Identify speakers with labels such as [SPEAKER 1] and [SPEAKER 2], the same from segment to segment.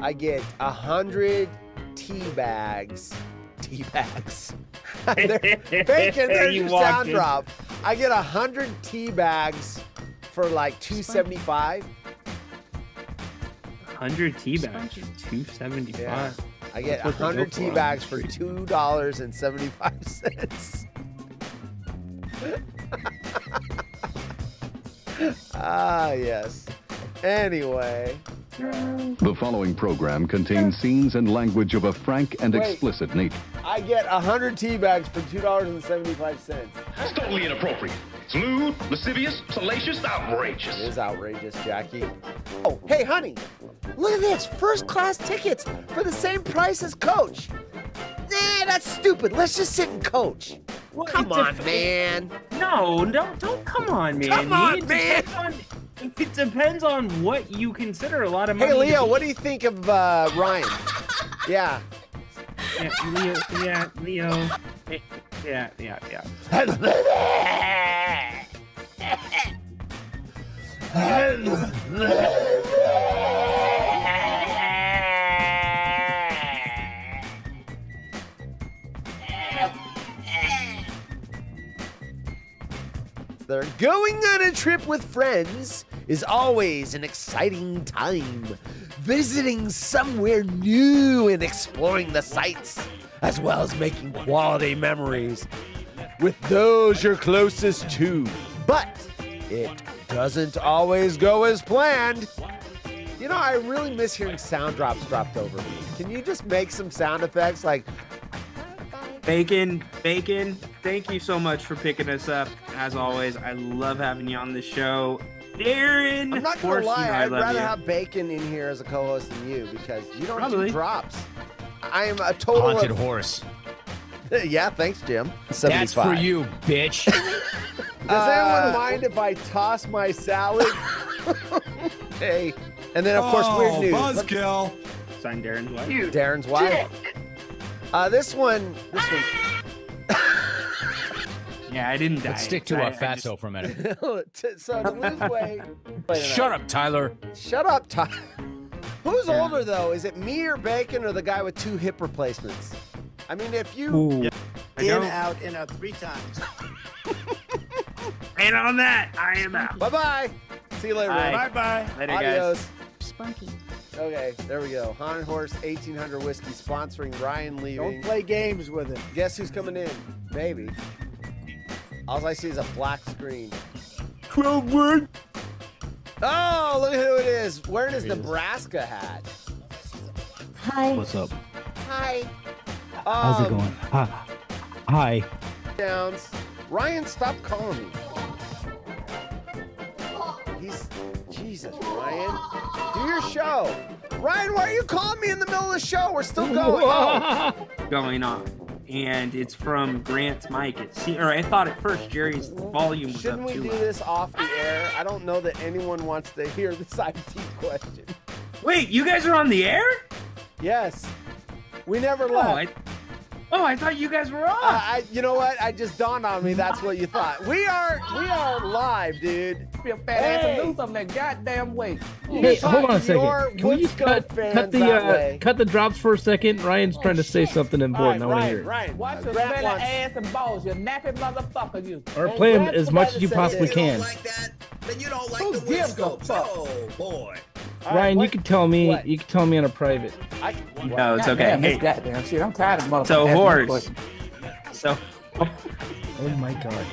[SPEAKER 1] I get 100 tea bags. Tea bags. Bacon, there's your sound drop. I get 100 tea bags for like $2.75.
[SPEAKER 2] 100 tea bags, $2.75.
[SPEAKER 1] Yeah. I get 100 tea bags for $2.75. Yes. Anyway.
[SPEAKER 3] The following program contains scenes and language of a frank and explicit nature.
[SPEAKER 1] I get 100 tea bags for $2.75.
[SPEAKER 4] That's totally inappropriate. It's lewd, lascivious, salacious, outrageous.
[SPEAKER 1] It is outrageous, Jackie. Oh, hey, honey. Look at this. First class tickets for the same price as coach. Nah, that's stupid. Let's just sit and coach.
[SPEAKER 2] Well,
[SPEAKER 1] come on, man.
[SPEAKER 2] No, don't come on, man.
[SPEAKER 1] Come on, man.
[SPEAKER 2] It depends on what you consider a lot of money.
[SPEAKER 1] Hey, Leo, what do you think of Ryan? Yeah.
[SPEAKER 2] Leo. Yeah.
[SPEAKER 1] They're going on a trip with friends is always an exciting time. Visiting somewhere new and exploring the sights, as well as making quality memories with those you're closest to. But it doesn't always go as planned. You know, I really miss hearing sound drops dropped over me. Can you just make some sound effects like...
[SPEAKER 2] Bacon, thank you so much for picking us up. As always, I love having you on the show. Darin,
[SPEAKER 1] I'm not going to lie, I'd rather have Bacon in here as a co-host than you because you don't do drops. I am a total
[SPEAKER 5] haunted horse.
[SPEAKER 1] Yeah, thanks, Jim. 75.
[SPEAKER 5] That's for you, bitch.
[SPEAKER 1] Does anyone mind if I toss my salad? Hey. And then, of course, weird news.
[SPEAKER 6] Buzzkill.
[SPEAKER 2] Sign Darin's wife.
[SPEAKER 1] Darin's wife. This one.
[SPEAKER 2] Yeah, I didn't die.
[SPEAKER 5] Let's stick to our fatso for a minute.
[SPEAKER 1] So to lose weight.
[SPEAKER 5] Shut up, Tyler.
[SPEAKER 1] Shut up, Tyler. Who's older, though? Is it me or Bacon or the guy with 2 hip replacements? I mean, if you...
[SPEAKER 7] out, 3 times.
[SPEAKER 2] And on that, I am out.
[SPEAKER 1] Bye-bye. See you later.
[SPEAKER 6] Bye-bye.
[SPEAKER 2] Later,
[SPEAKER 1] Adios.
[SPEAKER 2] guys.
[SPEAKER 8] Spunky.
[SPEAKER 1] Okay, there we go. Haunted Horse 1800 Whiskey sponsoring Ryan leaving.
[SPEAKER 7] Don't play games with it.
[SPEAKER 1] Guess who's coming in? Maybe. All I see is a black screen.
[SPEAKER 6] 12 word.
[SPEAKER 1] Oh, look at who it is. Wearing his Nebraska hat.
[SPEAKER 8] Hi.
[SPEAKER 9] What's up?
[SPEAKER 1] Hi.
[SPEAKER 9] How's it going? Hi.
[SPEAKER 1] Downs. Ryan, stop calling me. Jesus, Ryan. Do your show. Ryan, why are you calling me in the middle of the show? We're still going.
[SPEAKER 2] Going on. And it's from Grant's mic. I thought at first Jerry's volume was
[SPEAKER 1] Shouldn't
[SPEAKER 2] up
[SPEAKER 1] we
[SPEAKER 2] too
[SPEAKER 1] do
[SPEAKER 2] loud.
[SPEAKER 1] this off the air? I don't know that anyone wants to hear this IT question.
[SPEAKER 2] Wait, you guys are on the air?
[SPEAKER 1] Yes. We never left.
[SPEAKER 2] I thought you guys were on.
[SPEAKER 1] You know what? It just dawned on me that's what you thought. We are live, dude.
[SPEAKER 7] Be a fat ass and lose them that goddamn weight.
[SPEAKER 9] Hey, hold on a second. Can we cut the drops for a second? Ryan's trying to say something important. I want to hear it.
[SPEAKER 1] Ryan,
[SPEAKER 7] watch your belly, ass, and balls, you nappy motherfucker, you.
[SPEAKER 9] Or play them as much as you possibly can.
[SPEAKER 7] Then you don't like the Whiscos. Oh, boy.
[SPEAKER 9] Ryan, you can tell me.
[SPEAKER 1] What?
[SPEAKER 9] You can tell me on a private.
[SPEAKER 2] No, it's okay. Hey,
[SPEAKER 7] goddamn shit. I'm tired of motherfuckers.
[SPEAKER 2] so horse. So.
[SPEAKER 9] Oh my god.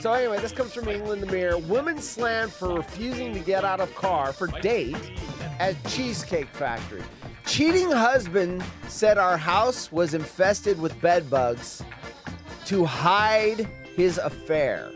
[SPEAKER 1] So anyway, this comes from England the Mirror. Woman slammed for refusing to get out of car for date at Cheesecake Factory. Cheating husband said our house was infested with bed bugs to hide his affair.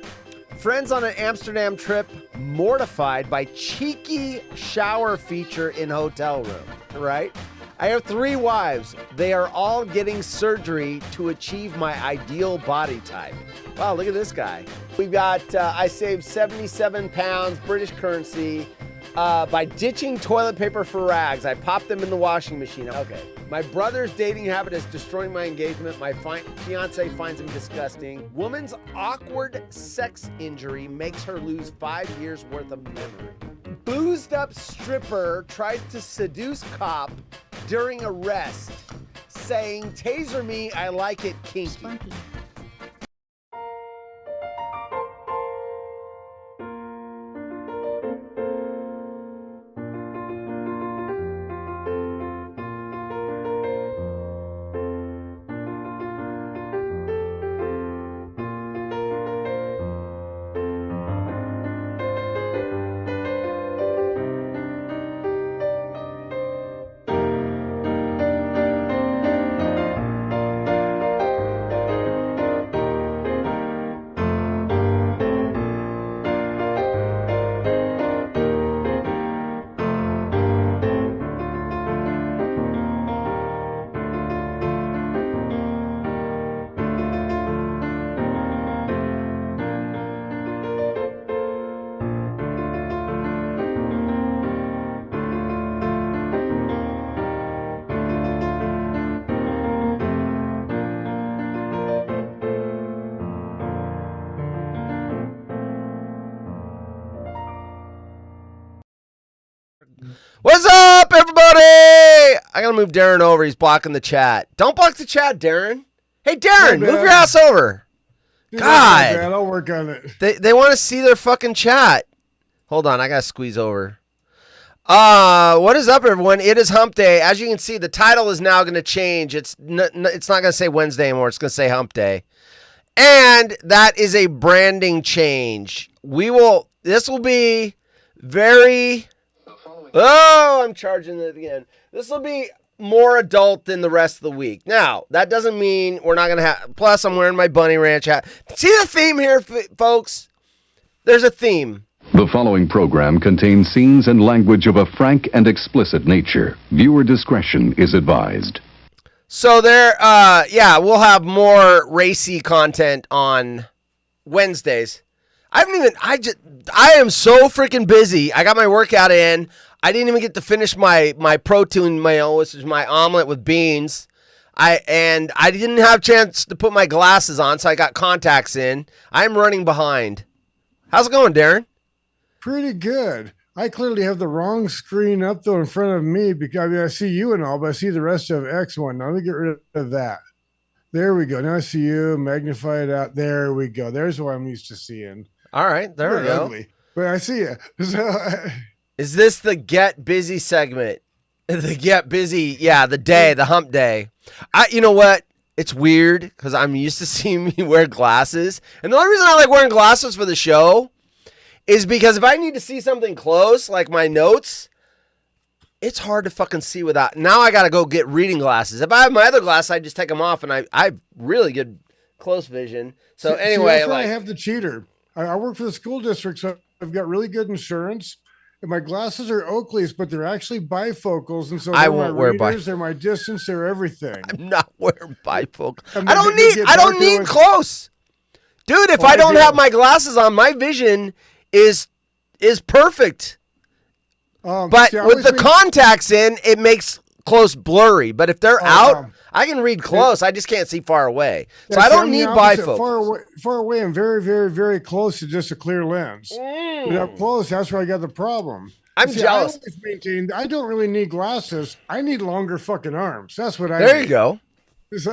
[SPEAKER 1] Friends on an Amsterdam trip mortified by cheeky shower feature in hotel room, right? I have 3 wives. They are all getting surgery to achieve my ideal body type. Wow, look at this guy. We've got, I saved 77 pounds, British currency, by ditching toilet paper for rags. I popped them in the washing machine. Okay. My brother's dating habit is destroying my engagement. My fiance finds him disgusting. Woman's awkward sex injury makes her lose 5 years worth of memory. Boozed up stripper tries to seduce cop during arrest, saying, "Taser me, I like it kinky." What's up, everybody? I gotta move Darin over. He's blocking the chat. Don't block the chat, Darin. Hey, Darin, move your ass over. God.
[SPEAKER 6] Man, I'll work on it.
[SPEAKER 1] They want to see their fucking chat. Hold on, I gotta squeeze over. What is up, everyone? It is Hump Day. As you can see, the title is now gonna change. It's not gonna say Wednesday anymore. It's gonna say Hump Day, and that is a branding change. This will be very. Oh, I'm charging it again. This will be more adult than the rest of the week. Now, that doesn't mean we're not going to have... Plus, I'm wearing my Bunny Ranch hat. See the theme here, folks? There's a theme.
[SPEAKER 3] The following program contains scenes and language of a frank and explicit nature. Viewer discretion is advised.
[SPEAKER 1] So we'll have more racy content on Wednesdays. I am so freaking busy. I got my workout in. I didn't even get to finish my protein meal, which is my omelet with beans. I didn't have a chance to put my glasses on, so I got contacts in. I'm running behind. How's it going, Darin?
[SPEAKER 6] Pretty good. I clearly have the wrong screen up though in front of me because I see you and all, but I see the rest of X1. Now let me get rid of that. There we go. Now I see you. Magnify it out. There we go. There's what I'm used to seeing.
[SPEAKER 1] All right, there we go.
[SPEAKER 6] Ugly, but I see you.
[SPEAKER 1] Is this the Get Busy segment? The Get Busy, the Hump Day. You know what? It's weird because I'm used to seeing me wear glasses. And the only reason I like wearing glasses for the show is because if I need to see something close, like my notes, it's hard to fucking see without. Now I got to go get reading glasses. If I have my other glasses, I just take them off and I have really good close vision. So anyway.
[SPEAKER 6] That's why I have the cheater. I work for the school district, so I've got really good insurance. And my glasses are Oakleys, but they're actually bifocals, and so
[SPEAKER 1] I won't wear
[SPEAKER 6] bifocals. They're my distance. They're everything.
[SPEAKER 1] I'm not wearing bifocals. I don't need close, dude. If I don't have my glasses on, my vision is perfect. But with the contacts in, it makes close blurry. But if they're out, I can read close. I just can't see far away. So I don't need bifocals.
[SPEAKER 6] Far away and very, very, very close to just a clear lens. But up close, that's where I got the problem.
[SPEAKER 1] I'm jealous.
[SPEAKER 6] I don't really need glasses. I need longer fucking arms. That's what I need.
[SPEAKER 1] There you go.
[SPEAKER 6] That's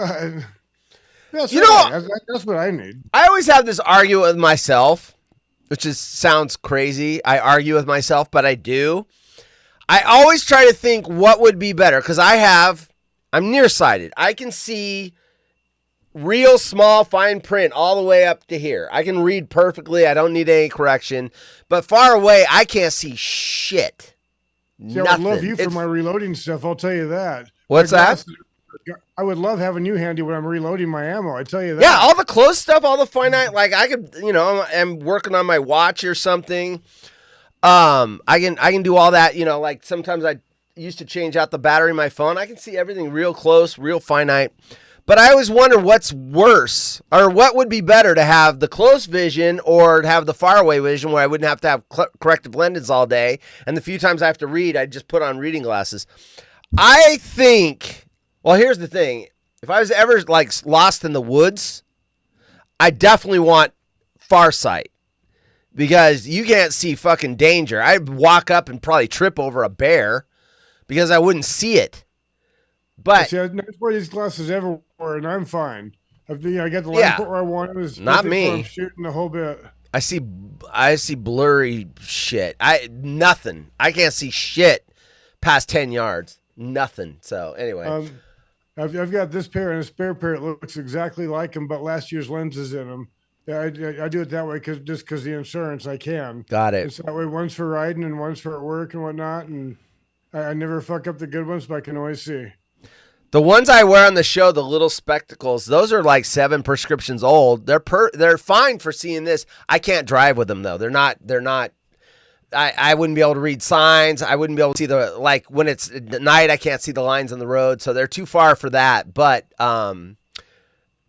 [SPEAKER 6] what I need.
[SPEAKER 1] I always have this argument with myself, which sounds crazy. I argue with myself, but I do. I always try to think what would be better because I'm nearsighted. I can see real small fine print all the way up to here. I can read perfectly. I don't need any correction. But far away, I can't see shit.
[SPEAKER 6] See, I would love you for my reloading stuff. I'll tell you that.
[SPEAKER 1] What's that?
[SPEAKER 6] I would love having you handy when I'm reloading my ammo. I tell you that.
[SPEAKER 1] Yeah, all the close stuff, all the finite. Like I could, I'm working on my watch or something. I can do all that. Like sometimes I used to change out the battery in my phone. I can see everything real close, real finite. But I always wonder what's worse or what would be better to have the close vision or to have the far away vision where I wouldn't have to have corrective lenses all day. And the few times I have to read, I just put on reading glasses. I think, well, here's the thing. If I was ever lost in the woods, I definitely want far sight. because you can't see fucking danger. I'd walk up and probably trip over a bear because I wouldn't see it. But
[SPEAKER 6] see, I wear these glasses everywhere, and I'm fine. I got the line put where I want. It was
[SPEAKER 1] not me.
[SPEAKER 6] I'm shooting the whole bit.
[SPEAKER 1] I see blurry shit. Nothing. I can't see shit past 10 yards. Nothing. So anyway,
[SPEAKER 6] I've got this pair and a spare pair. It looks exactly like them, but last year's lenses in them. I do it that way because the insurance I can.
[SPEAKER 1] Got it.
[SPEAKER 6] It's that way. One's for riding and one's for work and whatnot, and I never fuck up the good ones, but I can always see.
[SPEAKER 1] The ones I wear on the show, the little spectacles, those are like 7 prescriptions old. They're fine for seeing this. I can't drive with them though. They're not. I wouldn't be able to read signs. I wouldn't be able to see like when it's at night, I can't see the lines on the road. So they're too far for that. But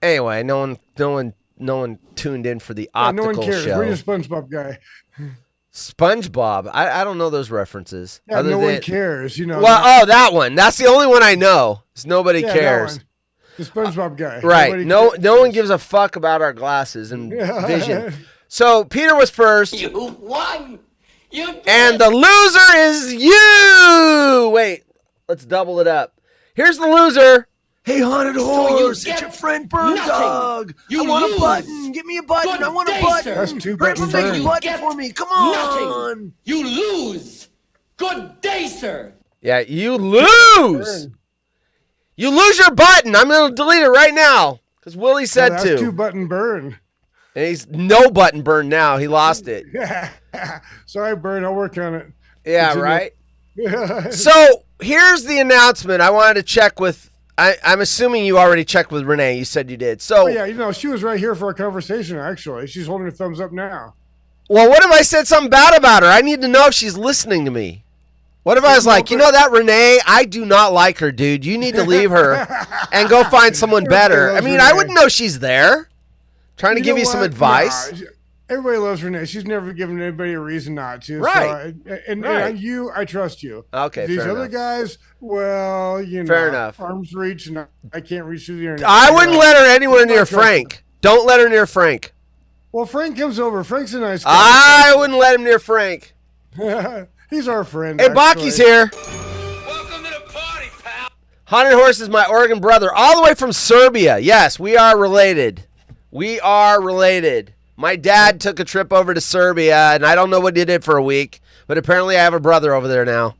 [SPEAKER 1] anyway, no one tuned in for the optical
[SPEAKER 6] no one cares.
[SPEAKER 1] show.
[SPEAKER 6] We're just SpongeBob guy.
[SPEAKER 1] SpongeBob. I don't know those references.
[SPEAKER 6] Yeah, no one cares.
[SPEAKER 1] Well, that one. That's the only one I know. Nobody cares.
[SPEAKER 6] The SpongeBob guy.
[SPEAKER 1] Right. No one gives a fuck about our glasses and vision. So Peter was first.
[SPEAKER 7] You won. You did.
[SPEAKER 1] And the loser is you. Wait, let's double it up. Here's the loser. Hey, Haunted Horse, it's your friend Bird Dog. I want a button. Give me a button. I want a button.
[SPEAKER 6] That's 2
[SPEAKER 1] Hurry up
[SPEAKER 6] buttons.
[SPEAKER 1] and make a button for me. Come on.
[SPEAKER 7] Nothing. You lose. Good day, sir.
[SPEAKER 1] Yeah, you lose. You lose your button. I'm going to delete it right now because Willie said
[SPEAKER 6] that's
[SPEAKER 1] to.
[SPEAKER 6] 2 button burn.
[SPEAKER 1] And he's no button burn now. He lost it.
[SPEAKER 6] Yeah. Sorry, Bird. I'll work on it.
[SPEAKER 1] Yeah, right? So here's the announcement. I wanted to check with. I'm assuming you already checked with Renee. You said you did. So
[SPEAKER 6] yeah, she was right here for our conversation, actually. She's holding her thumbs up now.
[SPEAKER 1] Well, what if I said something bad about her? I need to know if she's listening to me. What if I was like, that Renee, I do not like her, dude. You need to leave her and go find someone better. I mean, I wouldn't know she's there. Trying to give you some advice.
[SPEAKER 6] Nah, everybody loves Renee. She's never given anybody a reason not to.
[SPEAKER 1] Right.
[SPEAKER 6] So and you, I trust you.
[SPEAKER 1] Okay,
[SPEAKER 6] These
[SPEAKER 1] fair
[SPEAKER 6] other
[SPEAKER 1] enough.
[SPEAKER 6] guys, well,
[SPEAKER 1] fair enough.
[SPEAKER 6] Arms reach, and I can't reach through the internet.
[SPEAKER 1] I wouldn't let her anywhere near Frank. Don't let her near Frank.
[SPEAKER 6] Well, Frank comes over. Frank's a nice guy.
[SPEAKER 1] I wouldn't let him near Frank.
[SPEAKER 6] He's our friend.
[SPEAKER 1] Hey, Baki's here.
[SPEAKER 7] Welcome to the party, pal.
[SPEAKER 1] Haunted Horse is my Oregon brother, all the way from Serbia. Yes, we are related. We are related. My dad took a trip over to Serbia, and I don't know what he did for a week, but apparently I have a brother over there now.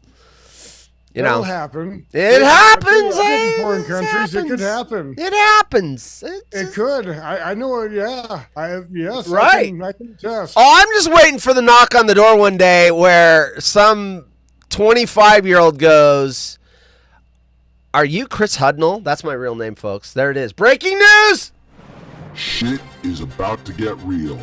[SPEAKER 6] It'll happen.
[SPEAKER 1] It happens.
[SPEAKER 6] In foreign countries, it could happen.
[SPEAKER 1] It happens.
[SPEAKER 6] It could. I know it. Yeah. Yes.
[SPEAKER 1] Right.
[SPEAKER 6] I can attest.
[SPEAKER 1] Oh, I'm just waiting for the knock on the door one day where some 25-year-old goes, "Are you Chris Hudnall?" That's my real name, folks. There it is. Breaking news.
[SPEAKER 10] Shit is about to get real.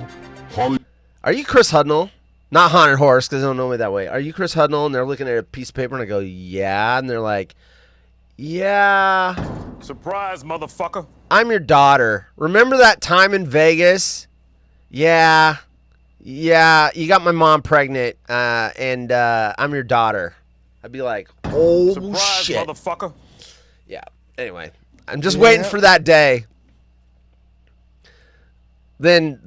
[SPEAKER 1] Are you Chris Hudnall? Not Haunted Horse, because they don't know me that way. Are you Chris Hudnall? And they're looking at a piece of paper, and I go, yeah. And they're like, yeah.
[SPEAKER 4] Surprise, motherfucker.
[SPEAKER 1] I'm your daughter. Remember that time in Vegas? Yeah. Yeah, you got my mom pregnant, and I'm your daughter. I'd be like, oh,
[SPEAKER 4] Surprise,
[SPEAKER 1] shit.
[SPEAKER 4] motherfucker.
[SPEAKER 1] Yeah. Anyway, I'm just waiting for that day. Then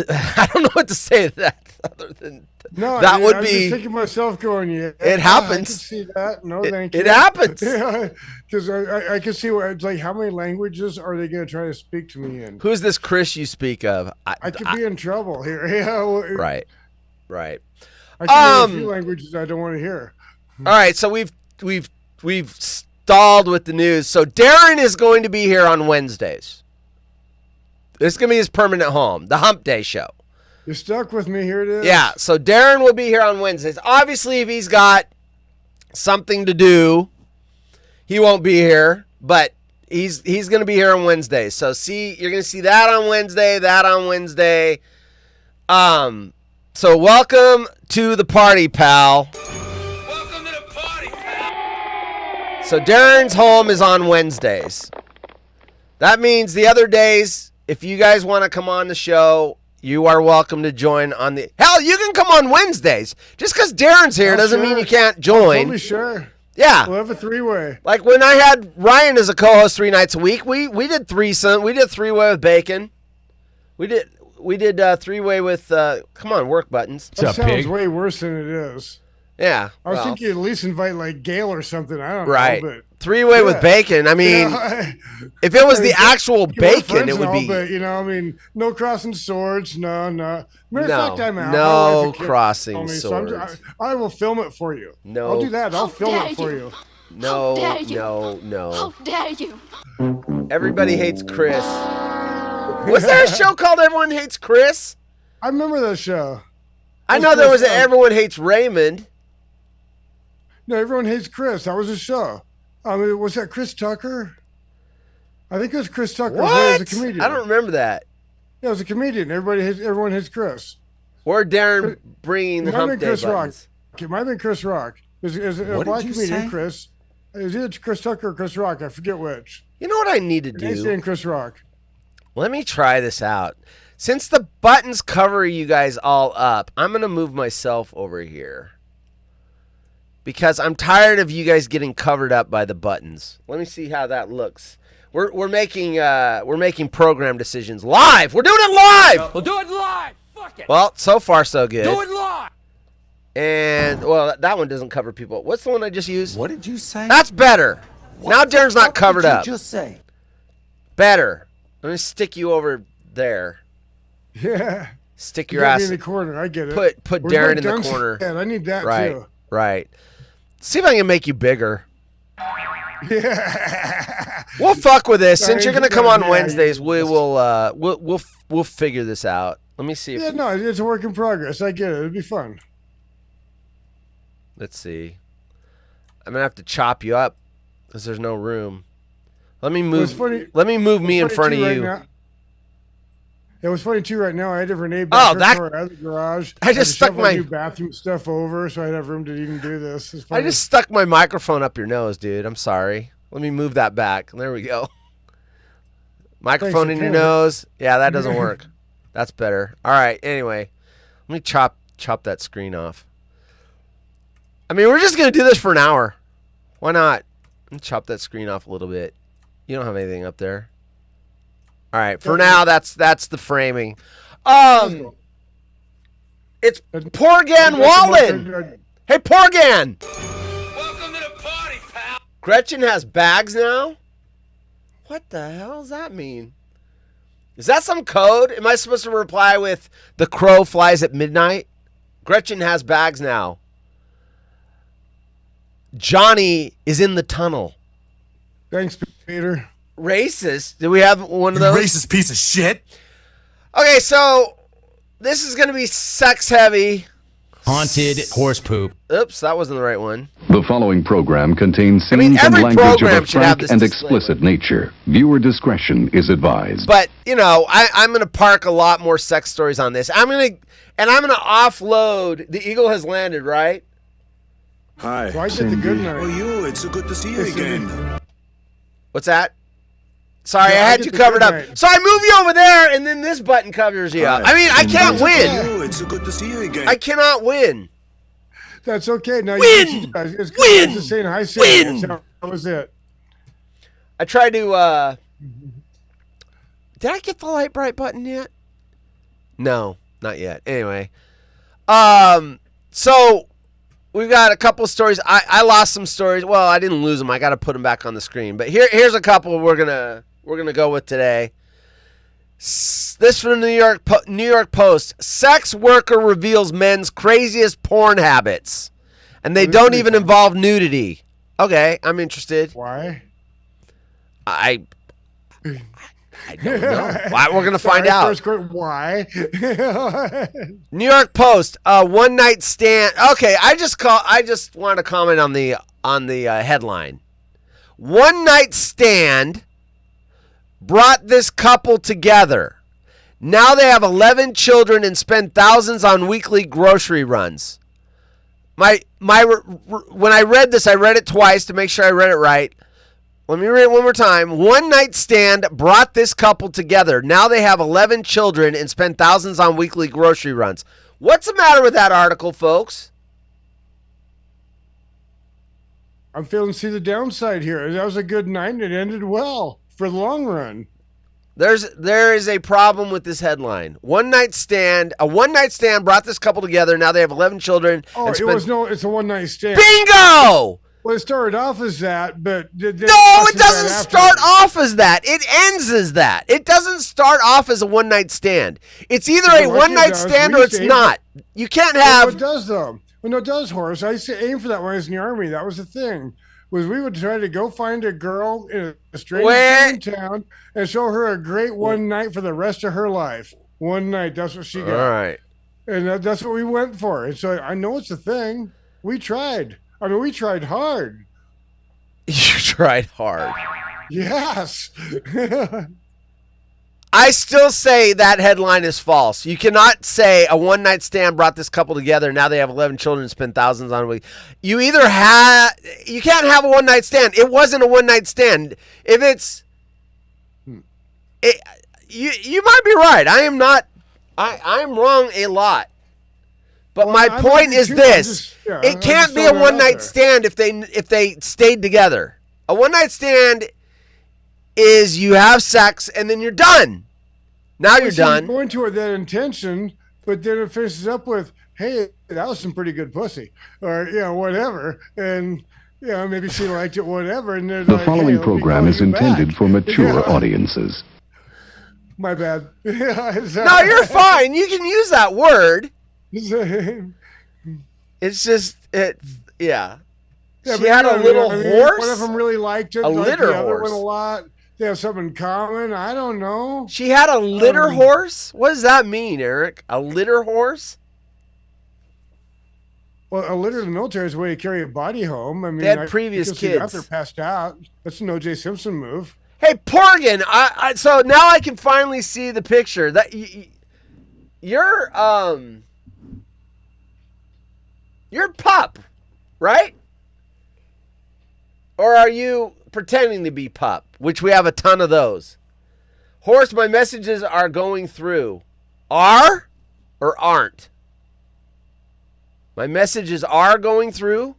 [SPEAKER 1] I don't know what to say to that other than that would
[SPEAKER 6] I'm
[SPEAKER 1] be.
[SPEAKER 6] just thinking myself going, yeah.
[SPEAKER 1] It happens.
[SPEAKER 6] I can see that. No, thank you.
[SPEAKER 1] It happens.
[SPEAKER 6] Yeah, because I can see what it's like. How many languages are they going to try to speak to me in?
[SPEAKER 1] Who's this Chris you speak of?
[SPEAKER 6] I could be in trouble here. Yeah.
[SPEAKER 1] Right.
[SPEAKER 6] I can hear a few languages I don't want to hear.
[SPEAKER 1] All right, so we've stalled with the news. So Darin is going to be here on Wednesdays. This is going to be his permanent home, the Hump Day Show.
[SPEAKER 6] You're stuck with me. Here it is.
[SPEAKER 1] Yeah, so Darin will be here on Wednesdays. Obviously, if he's got something to do, he won't be here, but he's going to be here on Wednesdays. So you're going to see that on Wednesday, So welcome to the party, pal.
[SPEAKER 7] Welcome to the party, pal.
[SPEAKER 1] So Darin's home is on Wednesdays. That means the other days, if you guys want to come on the show, you are welcome to join on the... Hell, you can come on Wednesdays. Just because Darin's here doesn't mean you can't join.
[SPEAKER 6] Totally sure.
[SPEAKER 1] Yeah.
[SPEAKER 6] We'll have a three-way.
[SPEAKER 1] Like when I had Ryan as a co-host 3 nights a week, we did threesome. We did three-way with Bacon. We did we did three-way with. Come on, work buttons.
[SPEAKER 6] That sounds way worse than it is.
[SPEAKER 1] Yeah,
[SPEAKER 6] I was thinking at least invite like Gail or something. I don't
[SPEAKER 1] right.
[SPEAKER 6] know, but
[SPEAKER 1] three-way with bacon. I mean, if it was the actual bacon, it would be.
[SPEAKER 6] But no crossing swords. No. Matter of fact, I'm out.
[SPEAKER 1] No crossing swords.
[SPEAKER 6] So I will film it for you.
[SPEAKER 1] No,
[SPEAKER 6] I'll do that. I'll film it for you.
[SPEAKER 1] No.
[SPEAKER 8] How dare you?
[SPEAKER 1] Everybody hates Chris. Was there a show called Everyone Hates Chris?
[SPEAKER 6] I remember that show.
[SPEAKER 1] I know there was an Everyone Hates Raymond.
[SPEAKER 6] No, Everyone Hates Chris. That was a show. Was that Chris Tucker? I think it was Chris Tucker.
[SPEAKER 1] What?
[SPEAKER 6] He was a comedian.
[SPEAKER 1] I don't remember that.
[SPEAKER 6] Yeah, it was a comedian. Everyone hates Chris.
[SPEAKER 1] Or Darin bringing the hump day
[SPEAKER 6] Chris
[SPEAKER 1] buttons.
[SPEAKER 6] Rock. It might have been Chris Rock. Is a black comedian, Chris. Is it Chris Tucker or Chris Rock? I forget which.
[SPEAKER 1] You know what I need to do?
[SPEAKER 6] He's saying Chris Rock.
[SPEAKER 1] Let me try this out. Since the buttons cover you guys all up, I'm going to move myself over here. Because I'm tired of you guys getting covered up by the buttons. Let me see how that looks. We're making program decisions live. We're doing it live.
[SPEAKER 5] We'll do it live. Fuck it.
[SPEAKER 1] Well, so far so good.
[SPEAKER 5] Do it live.
[SPEAKER 1] And well, that one doesn't cover people. What's the one I just used?
[SPEAKER 7] What did you say?
[SPEAKER 1] That's better. Now Darin's not covered up.
[SPEAKER 7] What did you just say?
[SPEAKER 1] Better. Let me stick you over there.
[SPEAKER 6] Yeah.
[SPEAKER 1] Stick your ass
[SPEAKER 6] in the corner. I get it.
[SPEAKER 1] Put Darin in the corner.
[SPEAKER 6] Yeah, I need that
[SPEAKER 1] too. Right. See if I can make you bigger.
[SPEAKER 6] Yeah.
[SPEAKER 1] We'll fuck with this. Since you're gonna come on Wednesdays, we'll figure this out. Let me see.
[SPEAKER 6] Yeah, no, it's a work in progress. I get it. It'd be fun.
[SPEAKER 1] Let's see. I'm gonna have to chop you up because there's no room. Let me move. Let me move me in front of you.
[SPEAKER 6] Right, it was funny too. Right now, I had a grenade
[SPEAKER 1] back
[SPEAKER 6] out of the garage.
[SPEAKER 1] I just stuck my
[SPEAKER 6] new bathroom stuff over, so I'd have room to even do this.
[SPEAKER 1] I just stuck my microphone up your nose, dude. I'm sorry. Let me move that back. There we go. Microphone in your nose. Yeah, that doesn't work. That's better. All right. Anyway, let me chop that screen off. I mean, we're just gonna do this for an hour. Why not? Let me chop that screen off a little bit. You don't have anything up there. All right. For now, that's the framing. It's Porgan Wallen. Hey, Porgan.
[SPEAKER 7] Welcome to the party, pal.
[SPEAKER 1] Gretchen has bags now? What the hell does that mean? Is that some code? Am I supposed to reply with the crow flies at midnight? Gretchen has bags now. Johnny is in the tunnel.
[SPEAKER 6] Thanks, Peter.
[SPEAKER 1] Racist? Do we have one of those?
[SPEAKER 7] Racist piece of shit.
[SPEAKER 1] Okay, so this is going to be sex heavy.
[SPEAKER 5] Haunted horse poop.
[SPEAKER 1] Oops, that wasn't the right one.
[SPEAKER 3] The following program contains scenes and language of a frank and explicit nature. Viewer discretion is advised.
[SPEAKER 1] But, I'm going to park a lot more sex stories on this. I'm going to offload. The Eagle has landed, right?
[SPEAKER 10] Hi.
[SPEAKER 6] Why did the good night?
[SPEAKER 10] Oh, you. It's so good to see you again.
[SPEAKER 1] What's that? Sorry, I had you covered up. So I move you over there, and then this button covers you up. I mean, I can't win.
[SPEAKER 10] It's so good to see you again.
[SPEAKER 1] I cannot win.
[SPEAKER 6] That's okay. Now
[SPEAKER 1] win.
[SPEAKER 6] It's just saying hi.
[SPEAKER 1] Win.
[SPEAKER 6] That was it.
[SPEAKER 1] I tried to. Did I get the light bright button yet? No, not yet. Anyway, so we've got a couple of stories. I lost some stories. Well, I didn't lose them. I got to put them back on the screen. But here's a couple we're gonna go with today. This from the New York Post. Sex worker reveals men's craziest porn habits, and they don't even involve nudity. Okay, I'm interested.
[SPEAKER 6] Why?
[SPEAKER 1] I don't know. Why? We're gonna find out.
[SPEAKER 6] Why?
[SPEAKER 1] New York Post. One night stand. Okay, I just want to comment on the headline. One night stand brought this couple together. Now they have 11 children and spend thousands on weekly grocery runs. When I read this, I read it twice to make sure I read it right. Let me read it one more time. One night stand brought this couple together. Now they have 11 children and spend thousands on weekly grocery runs. What's the matter with that article, folks?
[SPEAKER 6] I'm failing to see the downside here. That was a good night and it ended well for the long run.
[SPEAKER 1] There is a problem with this headline. A one night stand brought this couple together. Now they have 11 children.
[SPEAKER 6] Oh, it's a one night stand.
[SPEAKER 1] Bingo!
[SPEAKER 6] Well, it started off as that, but
[SPEAKER 1] no, it doesn't start off as that. It ends as that. It doesn't start off as a one night stand. It's either a one night stand or it's not. You can't have.
[SPEAKER 6] It does though. Well, no, it does, Horace. I used to aim for that when I was in the Army. That was the thing. Was we would try to go find a girl in a strange town and show her a great one night for the rest of her life. One night, that's what she got.
[SPEAKER 1] All right.
[SPEAKER 6] And that's what we went for. And so I know it's a thing. We tried. I mean, we tried hard.
[SPEAKER 1] You tried hard.
[SPEAKER 6] Yes.
[SPEAKER 1] I still say that headline is false. You cannot say a one-night stand brought this couple together. Now they have 11 children and spend thousands on a week. You can't have a one-night stand. It wasn't a one-night stand. If it's, you might be right. I am not. I'm wrong a lot. But my point is this: it can't be a one-night stand if they stayed together. A one-night stand is you have sex and then you're done. Now you're done.
[SPEAKER 6] Going to that intention, but then it finishes up with, "Hey, that was some pretty good pussy," or whatever, and maybe she liked it, whatever. And
[SPEAKER 3] the following program is intended for mature audiences.
[SPEAKER 6] My bad.
[SPEAKER 1] No, you're fine. You can use that word. It's just yeah. She had a little horse.
[SPEAKER 6] One of them really liked it.
[SPEAKER 1] A litter horse.
[SPEAKER 6] One a lot. They have something in common. I don't know.
[SPEAKER 1] She had a litter horse? What does that mean, Eric? A litter horse?
[SPEAKER 6] Well, a litter in the military is a way to carry a body home. I mean,
[SPEAKER 1] they had previous kids.
[SPEAKER 6] They're passed out. That's an O.J. Simpson move.
[SPEAKER 1] Hey, Porgan. So now I can finally see the picture. That you're pup, right? Or are you pretending to be pup, which we have a ton of those? Horse, my messages are going through. Are or aren't? My messages are going through.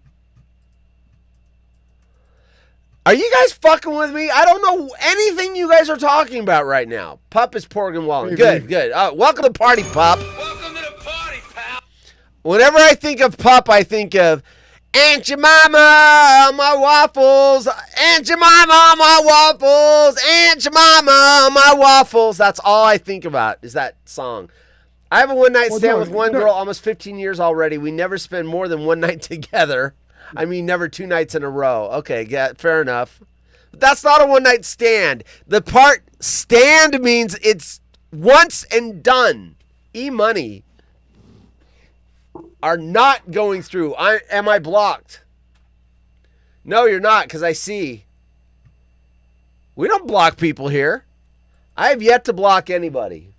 [SPEAKER 1] Are you guys fucking with me? I don't know anything you guys are talking about right now. Pup is Porgan Wallen. Good. Welcome to the party, Pup.
[SPEAKER 7] Welcome to the party, pal.
[SPEAKER 1] Whenever I think of Pup, I think of Aunt Jemima, my waffles. Aunt Jemima, my waffles. Aunt Jemima, my waffles. That's all I think about is that song. I have a one-night stand with one girl almost 15 years already. We never spend more than one night together. I mean, never 2 nights in a row. Okay, fair enough. But that's not a one-night stand. The part stand means it's once and done. E-money are not going through. Am I blocked? No, you're not, because I see. We don't block people here. I have yet to block anybody.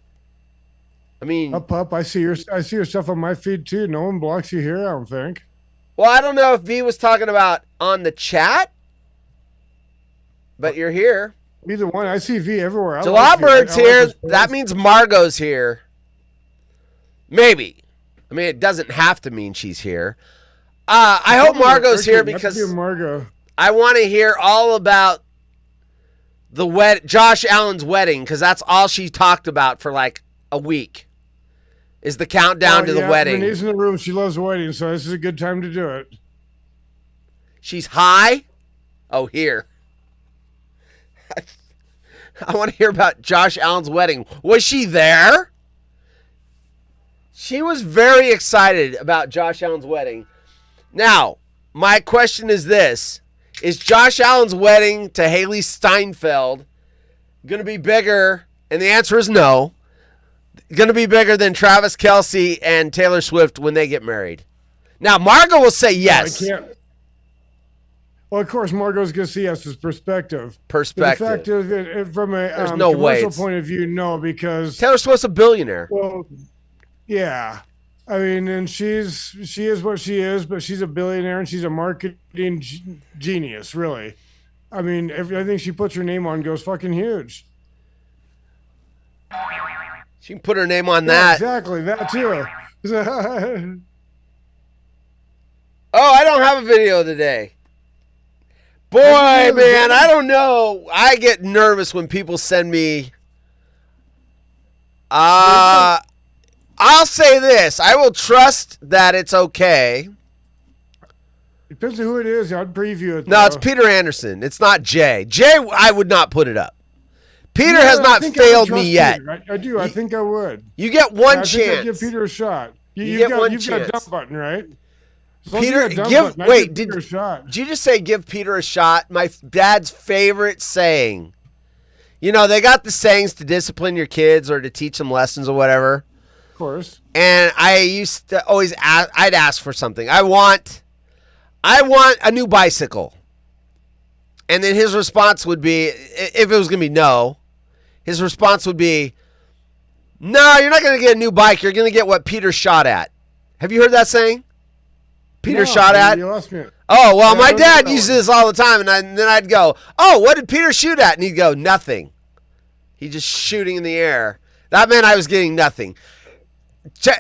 [SPEAKER 1] I mean,
[SPEAKER 6] up. I see your stuff on my feed too. No one blocks you here, I don't think.
[SPEAKER 1] Well, I don't know if V was talking about on the chat, but you're here.
[SPEAKER 6] Either one. I see V everywhere.
[SPEAKER 1] Jalabird's here. That means Margot's here. Maybe. I mean, it doesn't have to mean she's here. I hope Margot's here because I want to hear all about Josh Allen's wedding, because that's all she talked about for like a week. Is the countdown to the wedding.
[SPEAKER 6] Renee's in the room. She loves weddings, so this is a good time to do it.
[SPEAKER 1] She's high? Oh, here. I want to hear about Josh Allen's wedding. Was she there? She was very excited about Josh Allen's wedding. Now, my question is this. Is Josh Allen's wedding to Haley Steinfeld going to be bigger? And the answer is no. Going to be bigger than Travis Kelce and Taylor Swift when they get married. Now, Margot will say yes.
[SPEAKER 6] Well, of course, Margot's going to see us as perspective.
[SPEAKER 1] The
[SPEAKER 6] fact is, from a commercial point of view, no, because
[SPEAKER 1] Taylor Swift's a billionaire.
[SPEAKER 6] Well, yeah. I mean, and she is what she is, but she's a billionaire and she's a marketing genius, really. I mean, everything she puts her name on goes fucking huge.
[SPEAKER 1] She can put her name on that.
[SPEAKER 6] Exactly, that too.
[SPEAKER 1] Oh, I don't have a video today. Boy, man, I don't know. I get nervous when people send me I'll say this. I will trust that it's okay.
[SPEAKER 6] Depends on who it is. I'd preview it.
[SPEAKER 1] No, it's Peter Anderson. It's not Jay. Jay, I would not put it up. Peter has not failed me yet.
[SPEAKER 6] Peter. I do. I think I would.
[SPEAKER 1] You get one chance.
[SPEAKER 6] I'd give Peter a shot.
[SPEAKER 1] You've got a
[SPEAKER 6] dump button, right?
[SPEAKER 1] Peter, did you just say give Peter a shot? My dad's favorite saying. You know, they got the sayings to discipline your kids or to teach them lessons or whatever.
[SPEAKER 6] Of course.
[SPEAKER 1] And I used to always I'd ask for something. I want a new bicycle. And then his response would be, if it was going to be no, his response would be, no, you're not going to get a new bike. You're going to get what Peter shot at. Have you heard that saying? Peter shot at?
[SPEAKER 6] You lost me.
[SPEAKER 1] Oh, well, my dad uses this all the time. And then I'd go, oh, what did Peter shoot at? And he'd go, nothing. He's just shooting in the air. That meant I was getting nothing.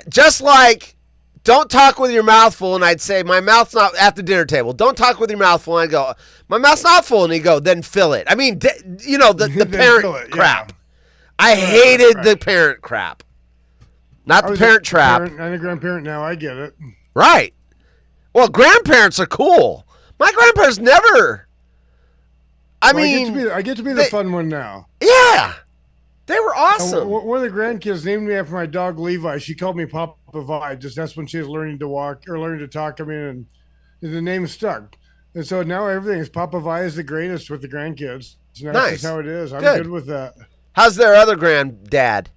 [SPEAKER 1] Just like, don't talk with your mouth full. And I'd say, my mouth's not at the dinner table. Don't talk with your mouth full. And I'd go, my mouth's not full. And he'd go, then fill it. I mean, the parent crap. I hated the parent crap. Not the parent trap.
[SPEAKER 6] I'm a grandparent now. I get it.
[SPEAKER 1] Right. Well, grandparents are cool. My grandparents never. I
[SPEAKER 6] get to be the fun one now.
[SPEAKER 1] Yeah. They were awesome.
[SPEAKER 6] One of the grandkids named me after my dog Levi. She called me Papa Vi. Just that's when she was learning to walk or learning to talk. I mean, and the name stuck. And so now everything is Papa Vi is the greatest with the grandkids. So that's just how it is. I'm good with that.
[SPEAKER 1] How's their other granddad?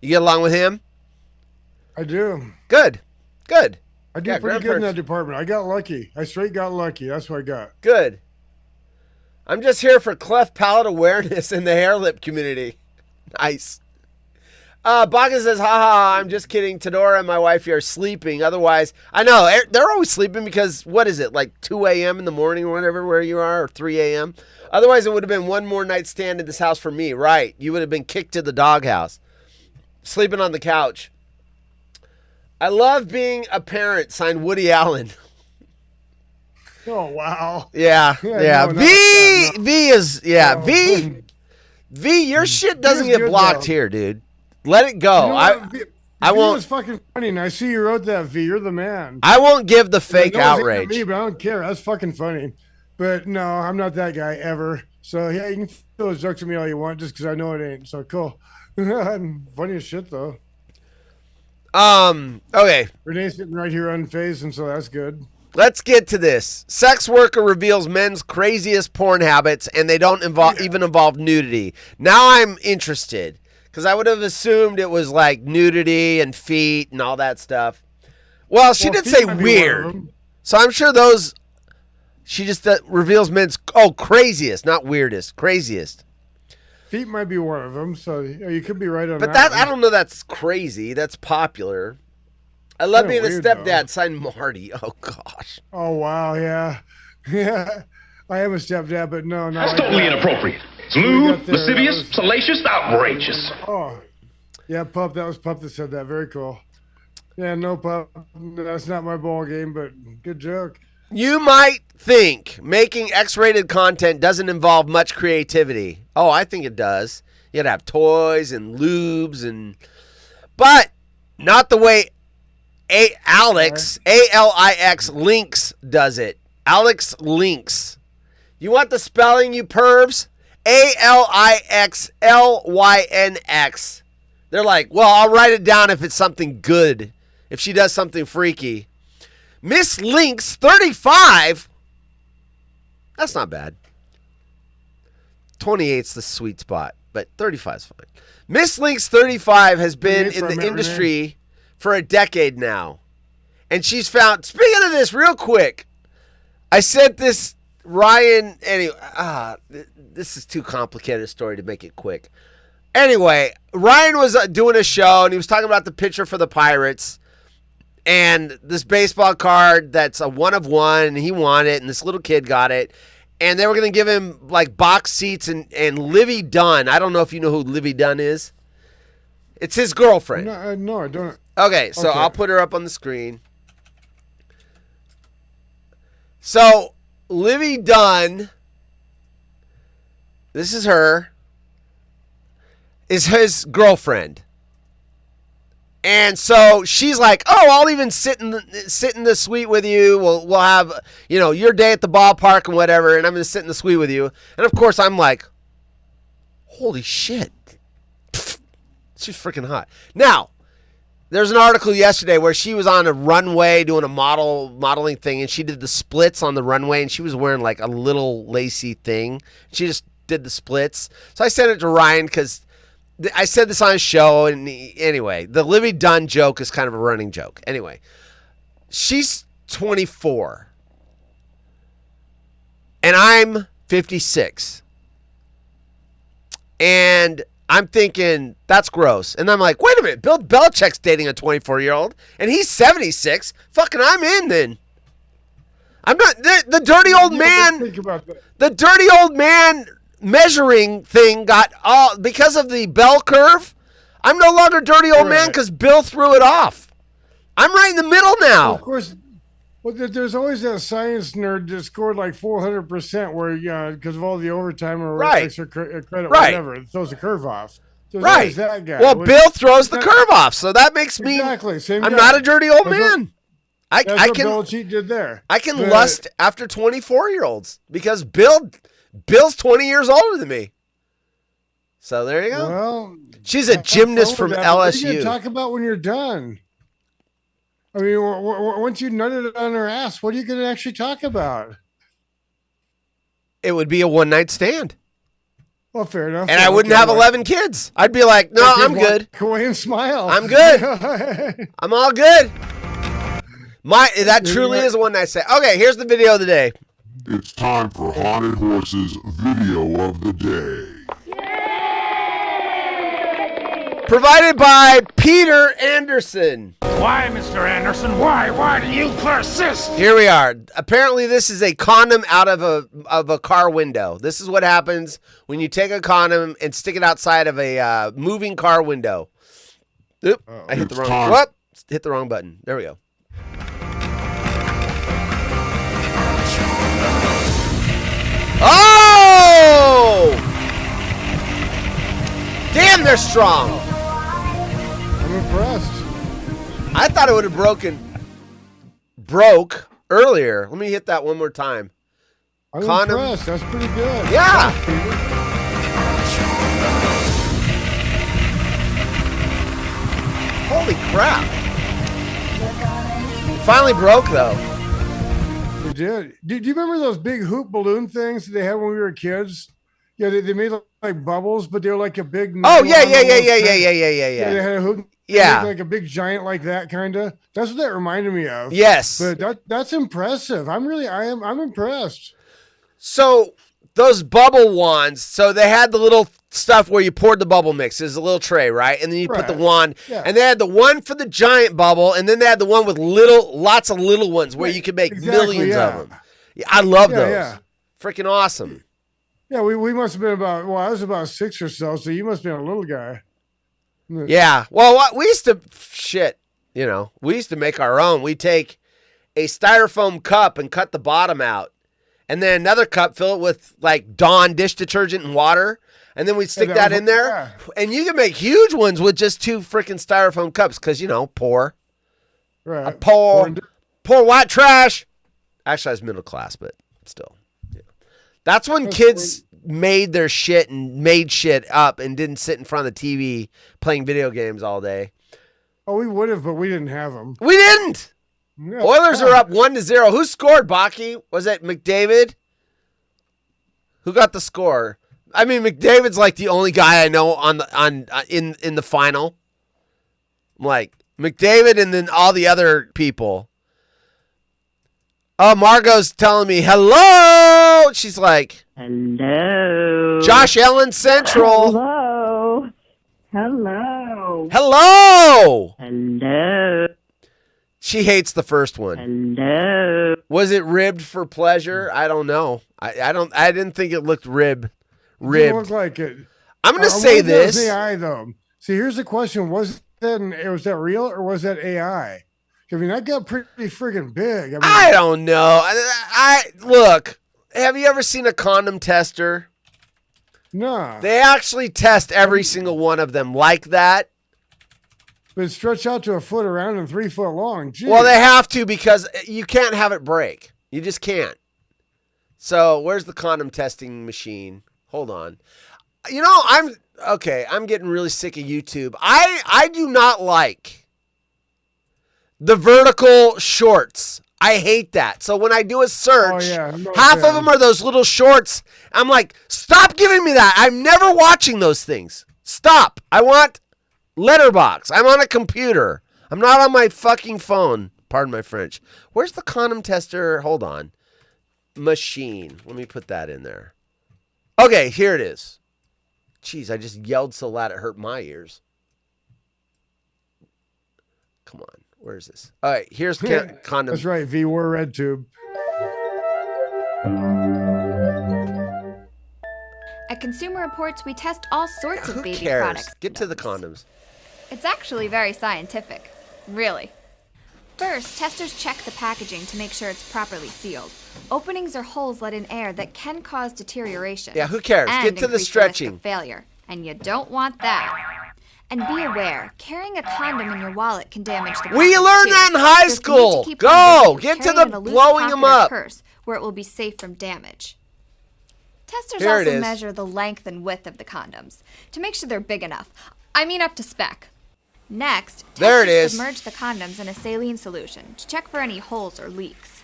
[SPEAKER 1] You get along with him?
[SPEAKER 6] I do.
[SPEAKER 1] Good.
[SPEAKER 6] I do pretty good in that department. I got lucky. I straight got lucky. That's what I got.
[SPEAKER 1] Good. I'm just here for cleft palate awareness in the hair lip community. Nice. Baga says, haha, I'm just kidding. Tadora and my wife here are sleeping. Otherwise, I know, they're always sleeping because, what is it, like 2 a.m. in the morning or whatever where you are, or 3 a.m.? Otherwise, it would have been one more night stand in this house for me. Right. You would have been kicked to the doghouse. Sleeping on the couch. I love being a parent, signed Woody Allen.
[SPEAKER 6] Oh, wow.
[SPEAKER 1] Yeah.
[SPEAKER 6] No,
[SPEAKER 1] V, your shit doesn't get blocked here, dude. Let it go. I won't.
[SPEAKER 6] It's fucking funny, and I see you wrote that, V. You're the man.
[SPEAKER 1] I won't give the fake outrage.
[SPEAKER 6] Me, but I don't care. That's fucking funny. But no, I'm not that guy ever. So yeah, you can throw those jokes at me all you want, just because I know it ain't. So cool. Funny as shit though.
[SPEAKER 1] Okay.
[SPEAKER 6] Renee's sitting right here unfazed, and so that's good.
[SPEAKER 1] Let's get to this. Sex worker reveals men's craziest porn habits, and they don't even involve nudity. Now I'm interested, because I would have assumed it was like nudity and feet and all that stuff. Well, she did say weird. So I'm sure those, she just reveals men's, craziest, not weirdest, craziest.
[SPEAKER 6] Feet might be one of them, so you could be right on that.
[SPEAKER 1] But I don't know that's crazy. That's popular. I love being a stepdad, signed Marty. Oh, gosh.
[SPEAKER 6] Oh, wow, yeah. Yeah, I am a stepdad, but no.
[SPEAKER 4] That's totally inappropriate. Smooth, lascivious, salacious, outrageous.
[SPEAKER 6] Oh, yeah, Pup, that was Pup that said that. Very cool. Yeah, no, Pup, that's not my ball game, but good joke.
[SPEAKER 1] You might think making X-rated content doesn't involve much creativity. Oh, I think it does. You gotta have toys and lubes but not the way Alex, A-L-I-X, Lynx does it. Alex Lynx. You want the spelling, you pervs? A-L-I-X-L-Y-N-X. They're like, well, I'll write it down if it's something good. If she does something freaky. Miss Lynx, 35. That's not bad. 28's the sweet spot, but 35's fine. Miss Lynx, 35, has been in the industry for a decade now. And she's found, speaking of this real quick, I sent this Ryan, anyway, this is too complicated a story to make it quick. Anyway, Ryan was doing a show and he was talking about the pitcher for the Pirates and this baseball card that's a 1 of 1 and he won it and this little kid got it. And they were going to give him like box seats and Livy Dunn. I don't know if you know who Livy Dunn is. It's his girlfriend.
[SPEAKER 6] No, I don't.
[SPEAKER 1] Okay, so I'll put her up on the screen. So, Livy Dunn, this is her, is his girlfriend. And so she's like, "Oh, I'll even sit in the suite with you. We'll have, your day at the ballpark and whatever, and I'm gonna sit in the suite with you." And of course, I'm like, "Holy shit, she's freaking hot." Now, there's an article yesterday where she was on a runway doing a modeling thing, and she did the splits on the runway, and she was wearing like a little lacy thing. She just did the splits. So I sent it to Ryan because I said this on his show, and anyway, the Livy Dunn joke is kind of a running joke. Anyway, she's 24, and I'm 56, and I'm thinking that's gross. And I'm like, wait a minute, Bill Belichick's dating a 24-year-old, and he's 76. Fucking, I'm in then. I'm not the dirty old man.
[SPEAKER 6] Think about that.
[SPEAKER 1] The dirty old man measuring thing got all because of the bell curve. I'm no longer dirty old man because Bill threw it off. I'm right in the middle now.
[SPEAKER 6] Well, of course, there's always that science nerd that scored like 400% where because of all the overtime or extra credit, whatever, it throws the curve off. So
[SPEAKER 1] Right.
[SPEAKER 6] That guy.
[SPEAKER 1] Well, Bill throws the curve off, so that makes me.
[SPEAKER 6] Exactly. Same
[SPEAKER 1] I'm
[SPEAKER 6] guy.
[SPEAKER 1] not a dirty old
[SPEAKER 6] That's
[SPEAKER 1] man.
[SPEAKER 6] That's
[SPEAKER 1] I
[SPEAKER 6] what
[SPEAKER 1] can
[SPEAKER 6] Belichick did there.
[SPEAKER 1] I can lust after 24-year-olds because Bill's 20 years older than me. So there you go.
[SPEAKER 6] Well,
[SPEAKER 1] she's a gymnast from
[SPEAKER 6] What are you
[SPEAKER 1] LSU.
[SPEAKER 6] going to talk about when you're done? I mean, once you nutted it on her ass, what are you going to actually talk about?
[SPEAKER 1] It would be a one-night stand.
[SPEAKER 6] Well, fair enough.
[SPEAKER 1] And I wouldn't have 11 kids. I'd be like, no, I'm good.
[SPEAKER 6] Go away and smile.
[SPEAKER 1] I'm good. I'm all good. That truly is a one-night stand. Okay, here's the video of the day.
[SPEAKER 11] It's time for Haunted Horses Video of the Day.
[SPEAKER 1] Provided by Peter Anderson.
[SPEAKER 12] Why, Mr. Anderson? Why? Why do you persist?
[SPEAKER 1] Here we are. Apparently, this is a condom out of a car window. This is what happens when you take a condom and stick it outside of a moving car window. Oop, I hit the wrong. Whoop, hit the wrong button. There we go. Oh! Damn, they're strong.
[SPEAKER 6] I'm impressed.
[SPEAKER 1] I thought it would have broke earlier. Let me hit that one more time.
[SPEAKER 6] I'm impressed. That's pretty good.
[SPEAKER 1] Yeah. Holy crap. It finally broke, though.
[SPEAKER 6] It did. Do you remember those big hoop balloon things that they had when we were kids? Yeah, they made like bubbles, but they were like a big.
[SPEAKER 1] Oh, yeah.
[SPEAKER 6] They had a hoop.
[SPEAKER 1] Yeah.
[SPEAKER 6] Like a big giant like that, kind of. That's what that reminded me of.
[SPEAKER 1] Yes.
[SPEAKER 6] But that's impressive. I'm impressed.
[SPEAKER 1] So those bubble wands, so they had the little stuff where you poured the bubble mix. There's a little tray, right? And then you put the wand. Yeah. And they had the one for the giant bubble, and then they had the one with lots of little ones where you could make millions of them. I love those. Yeah. Freaking awesome.
[SPEAKER 6] Yeah, we must have been I was about 6 or so you must have been a little guy.
[SPEAKER 1] Yeah. Well, we used to, we used to make our own. We'd take a styrofoam cup and cut the bottom out. And then another cup, fill it with like Dawn dish detergent and water. And then we'd stick that in there. Yeah. And you can make huge ones with just 2 freaking styrofoam cups because, poor.
[SPEAKER 6] Right.
[SPEAKER 1] Poor white trash. Actually, I was middle class, but still. Yeah. That's when kids made their shit and made shit up and didn't sit in front of the TV playing video games all day.
[SPEAKER 6] Oh, we would have, but we didn't have them.
[SPEAKER 1] We didn't. No. Oilers are up 1-0. Who scored, Baki? Was it McDavid? Who got the score? I mean, McDavid's like the only guy I know in the final. Like McDavid and then all the other people. Oh, Margot's telling me hello. She's like,
[SPEAKER 13] hello.
[SPEAKER 1] Josh Allen Central.
[SPEAKER 13] Hello. Hello.
[SPEAKER 1] Hello.
[SPEAKER 13] Hello.
[SPEAKER 1] She hates the first one.
[SPEAKER 13] Hello.
[SPEAKER 1] Was it ribbed for pleasure? I don't know. I didn't think it looked ribbed.
[SPEAKER 6] It looked like it.
[SPEAKER 1] I'm gonna say this.
[SPEAKER 6] AI though. See, here's the question: was that real or was that AI? I mean, that got pretty friggin' big.
[SPEAKER 1] I don't know. I look. Have you ever seen a condom tester?
[SPEAKER 6] No.
[SPEAKER 1] They actually test every single one of them like that.
[SPEAKER 6] but stretch out to a foot around and 3 foot long. Jeez.
[SPEAKER 1] Well, they have to because you can't have it break. You just can't. So where's the condom testing machine? Hold on. You know, I'm getting really sick of YouTube. I do not like the vertical shorts. I hate that. So when I do a search, half of them are those little shorts. I'm like, stop giving me that. I'm never watching those things. Stop. I want letterbox. I'm on a computer. I'm not on my fucking phone. Pardon my French. Where's the condom tester? Hold on. Machine. Let me put that in there. Okay, here it is. Jeez, I just yelled so loud it hurt my ears. Come on. Where is this? All right, here's condom.
[SPEAKER 6] That's right. V-War Red Tube.
[SPEAKER 14] At Consumer Reports, we test all sorts of
[SPEAKER 1] Who
[SPEAKER 14] baby
[SPEAKER 1] cares?
[SPEAKER 14] products.
[SPEAKER 1] Get to the condoms.
[SPEAKER 14] It's actually very scientific. Really. First, testers check the packaging to make sure it's properly sealed. Openings or holes let in air that can cause deterioration.
[SPEAKER 1] Yeah, who cares?
[SPEAKER 14] And
[SPEAKER 1] Get to the
[SPEAKER 14] increase
[SPEAKER 1] stretching.
[SPEAKER 14] risk of failure, and you don't want that. And be aware, carrying a condom in your wallet can damage the
[SPEAKER 1] We
[SPEAKER 14] package,
[SPEAKER 1] learned
[SPEAKER 14] too.
[SPEAKER 1] that in high
[SPEAKER 14] So if you need to
[SPEAKER 1] school.
[SPEAKER 14] keep
[SPEAKER 1] Go!
[SPEAKER 14] on
[SPEAKER 1] Get to
[SPEAKER 14] carry
[SPEAKER 1] the
[SPEAKER 14] in a loose
[SPEAKER 1] blowing 'em
[SPEAKER 14] pocket or
[SPEAKER 1] up.
[SPEAKER 14] purse where it will be safe from damage. Testers
[SPEAKER 1] Here it
[SPEAKER 14] also
[SPEAKER 1] is.
[SPEAKER 14] measure the length and width of the condoms to make sure they're big enough. I mean up to spec. Next,
[SPEAKER 1] There it
[SPEAKER 14] testers
[SPEAKER 1] is.
[SPEAKER 14] submerge the condoms in a saline solution to check for any holes or leaks.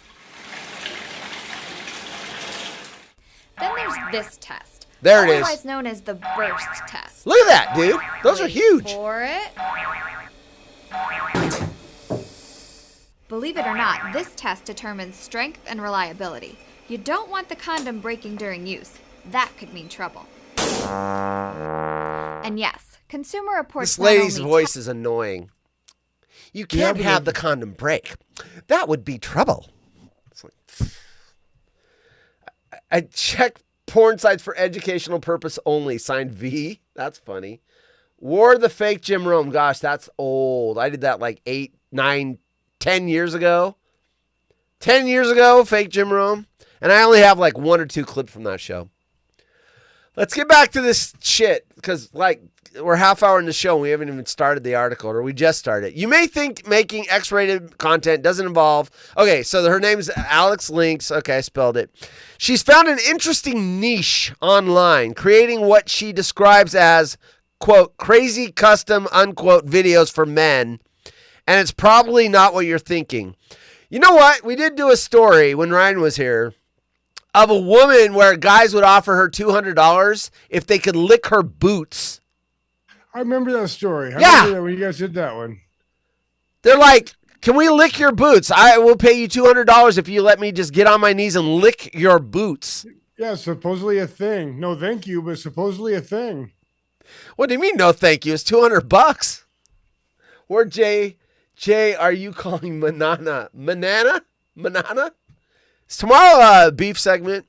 [SPEAKER 14] Then there's this test.
[SPEAKER 1] There it is.
[SPEAKER 14] Otherwise known as the burst test.
[SPEAKER 1] Look at that, dude. Those are
[SPEAKER 14] Wait
[SPEAKER 1] huge.
[SPEAKER 14] For it. Believe it or not, this test determines strength and reliability. You don't want the condom breaking during use. That could mean trouble. And yes, Consumer Reports.
[SPEAKER 1] This lady's voice is annoying. You can't
[SPEAKER 6] but
[SPEAKER 1] have the condom break. That would be trouble. It's like, I checked porn sites for educational purpose only. Signed V. That's funny. Wore the fake Jim Rome. Gosh, that's old. I did that like 8, 9, 10 years ago. 10 years ago, fake Jim Rome. And I only have like 1 or 2 clips from that show. Let's get back to this shit because like we're half hour in the show and we haven't even started the article, or we just started. You may think making X-rated content doesn't involve... Okay, so her name's Alex Lynx. Okay, I spelled it. She's found an interesting niche online, creating what she describes as, quote, crazy custom, unquote, videos for men. And it's probably not what you're thinking. You know what? We did do a story when Ryan was here of a woman where guys would offer her $200 if they could lick her boots.
[SPEAKER 6] I remember that story. I
[SPEAKER 1] Yeah.
[SPEAKER 6] remember that when you guys did that one.
[SPEAKER 1] They're like, can we lick your boots? I will pay you $200 if you let me just get on my knees and lick your boots.
[SPEAKER 6] Yeah, supposedly a thing. No, thank you, but supposedly a thing.
[SPEAKER 1] What do you mean, no thank you? It's $200. Or Jay, are you calling Manana? Is tomorrow a beef segment?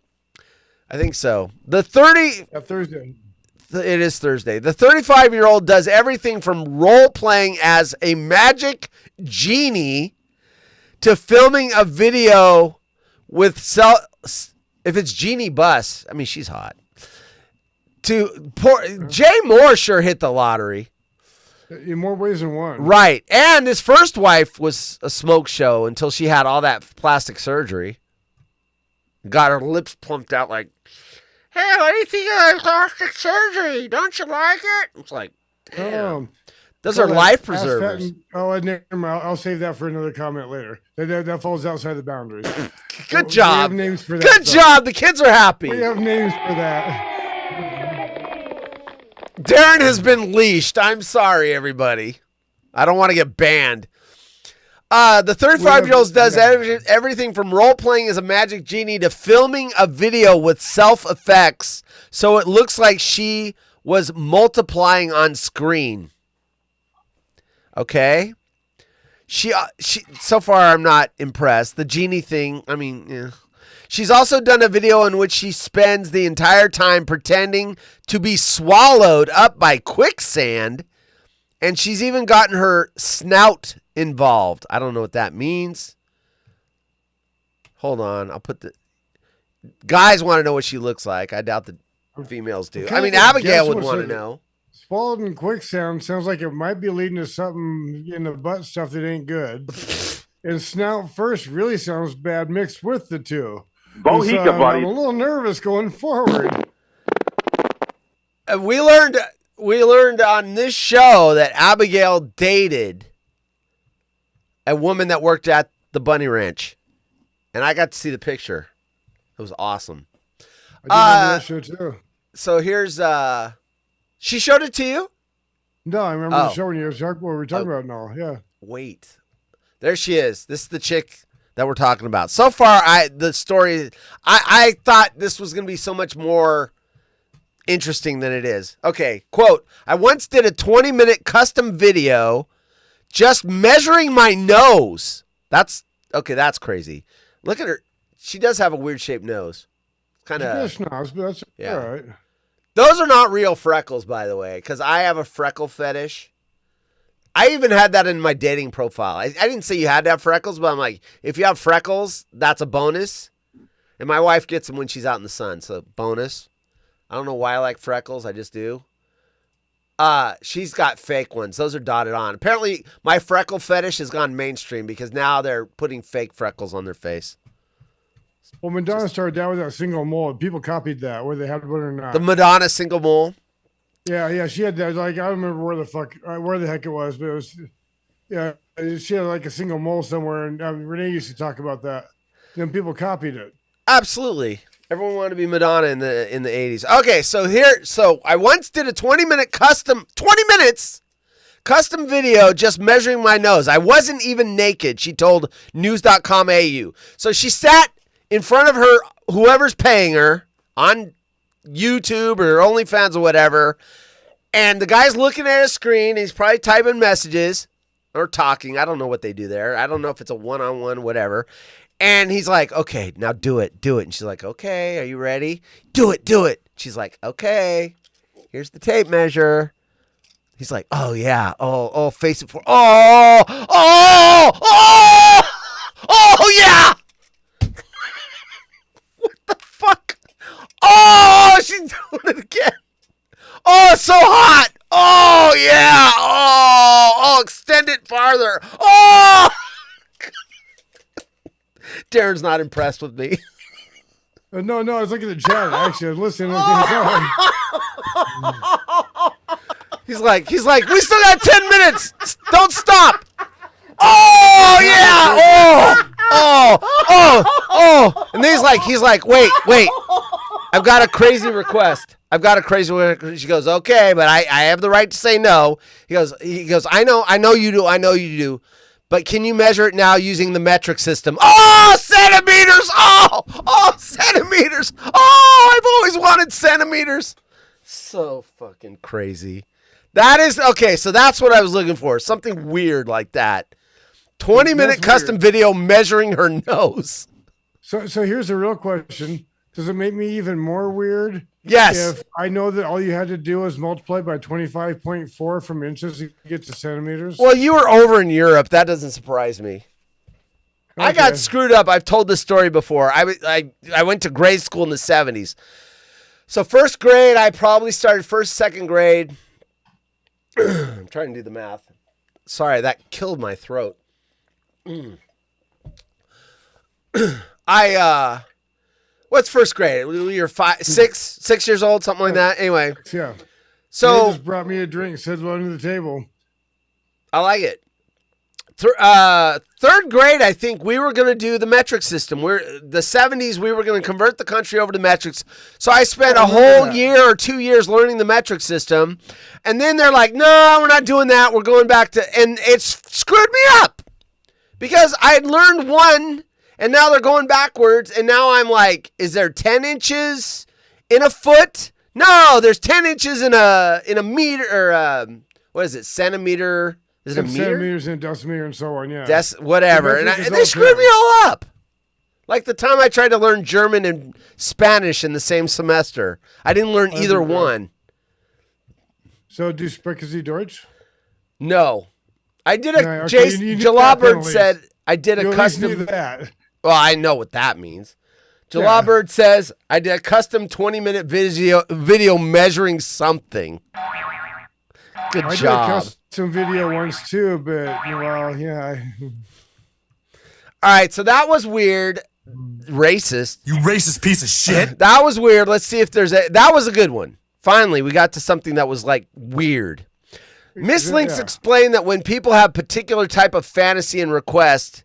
[SPEAKER 1] I think so.
[SPEAKER 6] Thursday.
[SPEAKER 1] It is Thursday. The 35-year-old does everything from role-playing as a magic genie to filming a video with if it's Genie Bus. I mean, she's hot. Jay Moore sure hit the lottery.
[SPEAKER 6] In more ways than one.
[SPEAKER 1] Right. And his first wife was a smoke show until she had all that plastic surgery. Got her lips plumped out like, hey, what do you think of that plastic surgery? Don't you like it? It's like, damn. Those are life preservers.
[SPEAKER 6] Never mind. I'll save that for another comment later. That falls outside the boundaries.
[SPEAKER 1] Good job.
[SPEAKER 6] We have names for that.
[SPEAKER 1] Good job. The kids are happy.
[SPEAKER 6] We have names for that.
[SPEAKER 1] Darin has been leashed. I'm sorry, everybody. I don't want to get banned. The 35-year-old does everything from role-playing as a magic genie to filming a video with self-effects so it looks like she was multiplying on screen. Okay? She so far I'm not impressed. The genie thing, I mean, yeah. She's also done a video in which she spends the entire time pretending to be swallowed up by quicksand, and she's even gotten her snout involved. I don't know what that means. Hold on. I'll put the... Guys want to know what she looks like. I doubt the females do. I mean, Abigail would want to know.
[SPEAKER 6] Swallowed in quicksand sounds like it might be leading to something in the butt stuff that ain't good. And snout first really sounds bad mixed with the two.
[SPEAKER 4] Bohica, buddy.
[SPEAKER 6] I'm a little nervous going forward.
[SPEAKER 1] We learned on this show that Abigail dated a woman that worked at the Bunny Ranch. And I got to see the picture. It was awesome.
[SPEAKER 6] I did that show too.
[SPEAKER 1] So here's she showed it to you?
[SPEAKER 6] No, I remember showing you what we're talking about now. Yeah.
[SPEAKER 1] Wait. There she is. This is the chick that we're talking about. So far, I thought this was going to be so much more interesting than it is. Okay, quote, I once did a 20-minute custom video just measuring my nose. That's crazy. Look at her. She does have a weird shaped nose. Kind of.
[SPEAKER 6] That's all right.
[SPEAKER 1] Those are not real freckles, by the way, because I have a freckle fetish. I even had that in my dating profile. I didn't say you had to have freckles, but I'm like, if you have freckles, that's a bonus. And my wife gets them when she's out in the sun, so bonus. I don't know why I like freckles. I just do. She's got fake ones. Those are dotted on. Apparently, my freckle fetish has gone mainstream because now they're putting fake freckles on their face.
[SPEAKER 6] Well, Madonna started out with that single mole. People copied that, whether they had one or not.
[SPEAKER 1] The Madonna single mole?
[SPEAKER 6] Yeah, she had that. Like, I don't remember where the heck it was, but it was, yeah, she had like a single mole somewhere, and Renee used to talk about that. Then people copied it.
[SPEAKER 1] Absolutely. Everyone wanted to be Madonna in the 80s. Okay, so I once did a 20 minutes custom video just measuring my nose. I wasn't even naked, she told news.com AU. So she sat in front of her, whoever's paying her, on YouTube or OnlyFans or whatever, and the guy's looking at his screen. He's probably typing messages or talking. I don't know what they do there. I don't know if it's a one-on-one, whatever. And he's like, okay, now do it. And she's like, okay, are you ready? Do it. She's like, okay, here's the tape measure. He's like, oh, yeah. Oh, face it for. Oh, yeah. What the fuck? Oh, she's doing it again. Oh, it's so hot. Oh, yeah. Oh, extend it farther. Oh. Darin's not impressed with me.
[SPEAKER 6] No, I was looking at the chat, actually. I was listening.
[SPEAKER 1] He's like, we still got 10 minutes. Don't stop. Oh, yeah. Oh. And then he's like, wait. I've got a crazy request. She goes, okay, but I have the right to say no. He goes, I know you do. But can you measure it now using the metric system? Oh, centimeters! Oh, centimeters! Oh, I've always wanted centimeters. So fucking crazy. That is, okay, so that's what I was looking for. Something weird like that. 20-minute custom video measuring her nose.
[SPEAKER 6] So here's the real question. Does it make me even more weird?
[SPEAKER 1] Yes.
[SPEAKER 6] If I know that all you had to do was multiply by 25.4 from inches to get to centimeters?
[SPEAKER 1] Well, you were over in Europe. That doesn't surprise me. Okay. I got screwed up. I've told this story before. I went to grade school in the 70s. So first grade, I probably started second grade. I'm trying to do the math. Sorry, that killed my throat. What's first grade? You're 6 years old, something like that. Anyway.
[SPEAKER 6] Yeah.
[SPEAKER 1] So
[SPEAKER 6] they just brought me a drink, said under the table.
[SPEAKER 1] I like it. Third grade, I think we were going to do the metric system. The 70s, we were going to convert the country over to metrics. So I spent a whole year or 2 years learning the metric system. And then they're like, no, we're not doing that. We're going back to, and it's screwed me up because I had learned one. And now they're going backwards, and now I'm like, is there 10 inches in a foot? No, there's 10 inches in a meter, or what is it, centimeter? Is it a meter?
[SPEAKER 6] Centimeters and decimeter and so on, yeah.
[SPEAKER 1] Whatever. And they screwed me all up. Like the time I tried to learn German and Spanish in the same semester. I didn't learn either one.
[SPEAKER 6] So, do you speak Sie Deutsch?
[SPEAKER 1] No. I did Jalabert said I did a custom. Well, I know what that means. Jalabert says I did a custom 20-minute video measuring something. Good
[SPEAKER 6] I
[SPEAKER 1] job.
[SPEAKER 6] did a custom video once too, but well, yeah.
[SPEAKER 1] All right, so that was weird. Racist.
[SPEAKER 5] You racist piece of shit.
[SPEAKER 1] That was weird. Let's see if that was a good one. Finally, we got to something that was like weird. Miss Links explained that when people have particular type of fantasy and request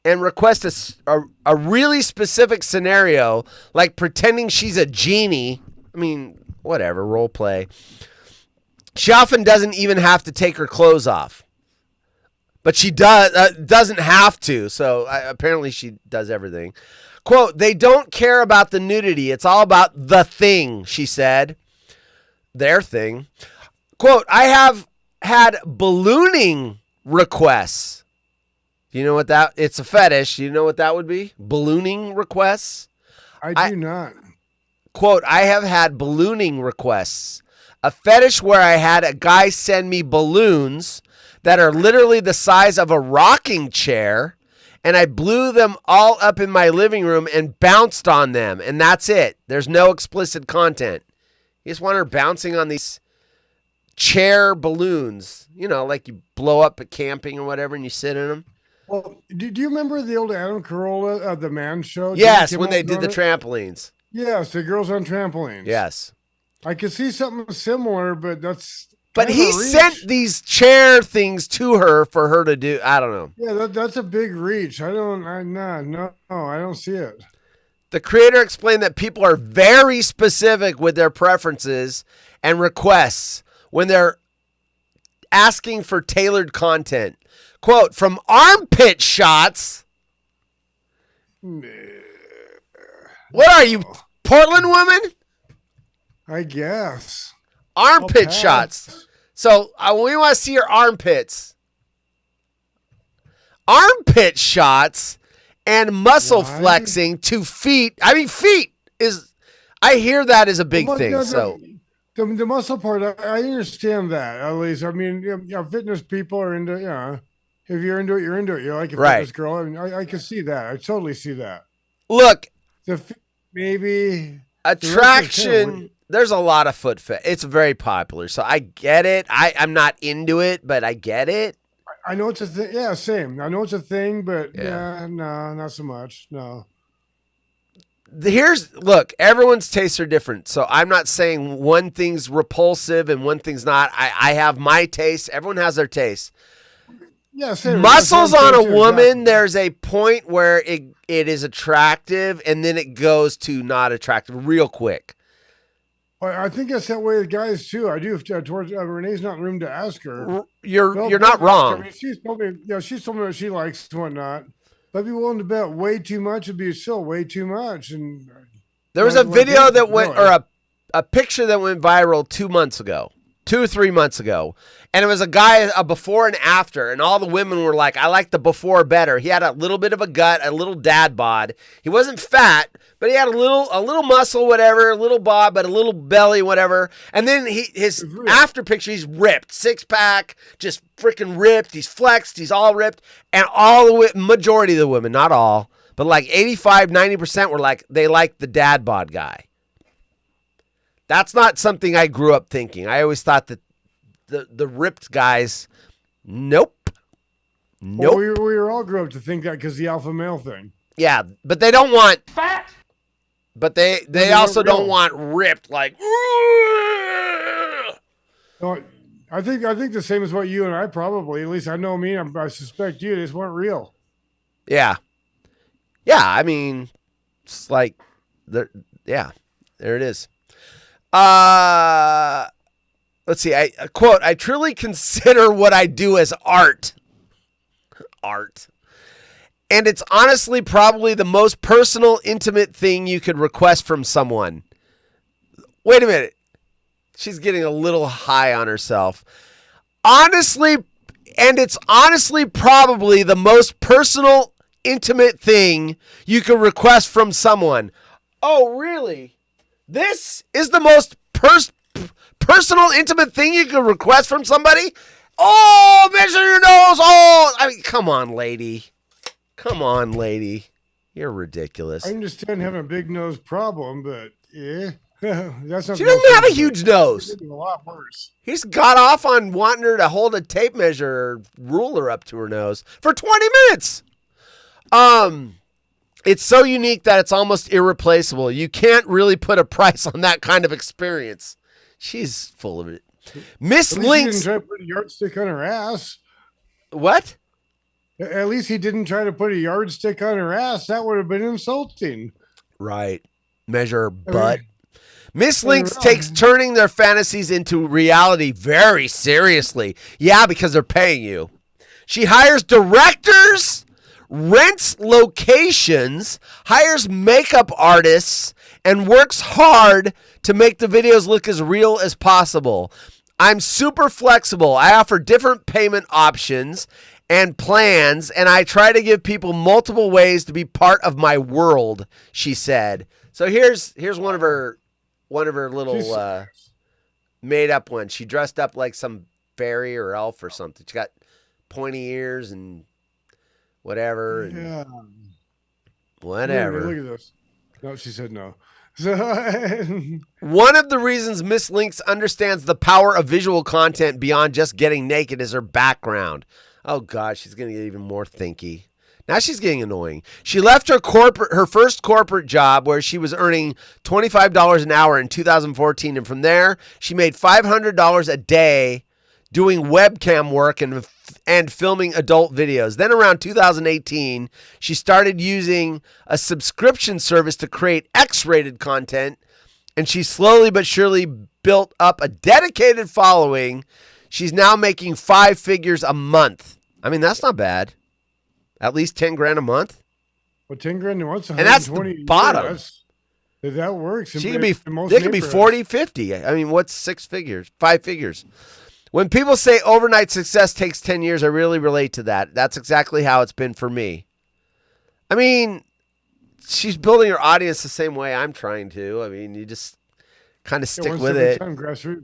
[SPEAKER 1] a really specific scenario, like pretending she's a genie. I mean, whatever, role play. She often doesn't even have to take her clothes off. But she doesn't have to, so apparently she does everything. Quote, they don't care about the nudity. It's all about the thing, she said. Their thing. Quote, I have had ballooning requests. You know what it's a fetish. You know what that would be? Ballooning requests?
[SPEAKER 6] I do not.
[SPEAKER 1] Quote, I have had ballooning requests. A fetish where I had a guy send me balloons that are literally the size of a rocking chair, and I blew them all up in my living room and bounced on them, and that's it. There's no explicit content. You just want her bouncing on these chair balloons, you know, like you blow up at camping or whatever, and you sit in them.
[SPEAKER 6] Well, do you remember the old Adam Carolla, the Man Show?
[SPEAKER 1] Yes, when they did the trampolines.
[SPEAKER 6] Yes, the girls on trampolines.
[SPEAKER 1] Yes.
[SPEAKER 6] I could see something similar, but that's...
[SPEAKER 1] But he sent these chair things to her for her to do. I don't know.
[SPEAKER 6] Yeah, that's a big reach. I don't see it.
[SPEAKER 1] The creator explained that people are very specific with their preferences and requests when they're asking for tailored content. Quote, from armpit shots. What are you, Portland woman?
[SPEAKER 6] I guess.
[SPEAKER 1] Armpit shots. So we want to see your armpits. Armpit shots and muscle flexing to feet. I mean, feet is, I hear that is a big thing.
[SPEAKER 6] The muscle part, I understand that. At least, I mean, fitness people are into, if you're into it, you're into it. You're like a fitness girl. I mean, I can see that. I totally see that.
[SPEAKER 1] Look,
[SPEAKER 6] maybe
[SPEAKER 1] attraction. There's a lot of foot fit. It's very popular, so I get it. I'm not into it, but I get it.
[SPEAKER 6] I know it's a thing. Yeah, same. I know it's a thing, but no, not so much. No.
[SPEAKER 1] Look, everyone's tastes are different, so I'm not saying one thing's repulsive and one thing's not. I have my taste. Everyone has their taste.
[SPEAKER 6] Yeah, same.
[SPEAKER 1] Muscles on a woman, there's a point where it is attractive, and then it goes to not attractive real quick.
[SPEAKER 6] I think that's that way with guys too. I do. Towards Renee's not in room to ask her.
[SPEAKER 1] You're not wrong.
[SPEAKER 6] I mean, she's told me what she likes and whatnot. But I'd be willing to bet way too much would be still way too much. And
[SPEAKER 1] there was a video that went, or a picture that went viral 2 months ago, 2 or 3 months ago, and it was a guy, a before and after, and all the women were like, I like the before better. He had a little bit of a gut, a little dad bod. He wasn't fat, but he had a little muscle, whatever, a little bod, but a little belly, whatever. And then his after picture, he's ripped, 6-pack, just freaking ripped. He's flexed, he's all ripped, and majority of the women, not all, but like 85, 90% were like, they like the dad bod guy. That's not something I grew up thinking. I always thought that the ripped guys, nope.
[SPEAKER 6] Well, we were all grew up to think that because the alpha male thing.
[SPEAKER 1] Yeah, but they don't want fat. But they also don't want ripped like.
[SPEAKER 6] No, I think the same as what you and I probably. At least I know me. I suspect you. They just weren't real.
[SPEAKER 1] Yeah. Yeah, I mean, it's like, there it is. Let's see. Quote, I truly consider what I do as art. Art. And it's honestly probably the most personal, intimate thing you could request from someone. Wait a minute. She's getting a little high on herself. Honestly, and it's honestly probably the most personal, intimate thing you could request from someone. Oh, really? This is the most personal, intimate thing you could request from somebody? Oh, measure your nose. Oh, I mean, come on, lady. Come on, lady. You're ridiculous.
[SPEAKER 6] I understand having a big nose problem, but yeah. That's not
[SPEAKER 1] She doesn't have a huge nose.
[SPEAKER 6] A lot worse.
[SPEAKER 1] He's got off on wanting her to hold a tape measure or ruler up to her nose for 20 minutes. It's so unique that it's almost irreplaceable. You can't really put a price on that kind of experience. She's full of it. Miss Lynx.
[SPEAKER 6] He didn't try to put a yardstick on her ass.
[SPEAKER 1] What?
[SPEAKER 6] At least he didn't try to put a yardstick on her ass. That would have been insulting.
[SPEAKER 1] Right. Measure her butt. Miss Lynx takes turning their fantasies into reality very seriously. Yeah, because they're paying you. She hires directors, rents locations, hires makeup artists, and works hard to make the videos look as real as possible. I'm super flexible. I offer different payment options and plans, and I try to give people multiple ways to be part of my world, she said. So here's one of her little made up ones. She dressed up like some fairy or elf or something. She got pointy ears and whatever. And
[SPEAKER 6] Yeah.
[SPEAKER 1] whatever.
[SPEAKER 6] Look at this. No, she said no. So,
[SPEAKER 1] one of the reasons Miss Lynx understands the power of visual content beyond just getting naked is her background. Oh God, she's gonna get even more thinky. Now she's getting annoying. She left her first corporate job where she was earning $25 an hour in 2014, and from there she made $500 a day doing webcam work and filming adult videos. Then around 2018, she started using a subscription service to create X-rated content, and she slowly but surely built up a dedicated following. She's now making 5 figures a month. I mean, that's not bad. At least 10 grand a month.
[SPEAKER 6] Well, 10 grand a month,
[SPEAKER 1] and that's the bottom.
[SPEAKER 6] That works.
[SPEAKER 1] She could be. They could be 40, 50. I mean, what's 6 figures? 5 figures. When people say overnight success takes 10 years, I really relate to that. That's exactly how it's been for me. I mean, she's building her audience the same way I'm trying to. I mean, you just kind of stick with it.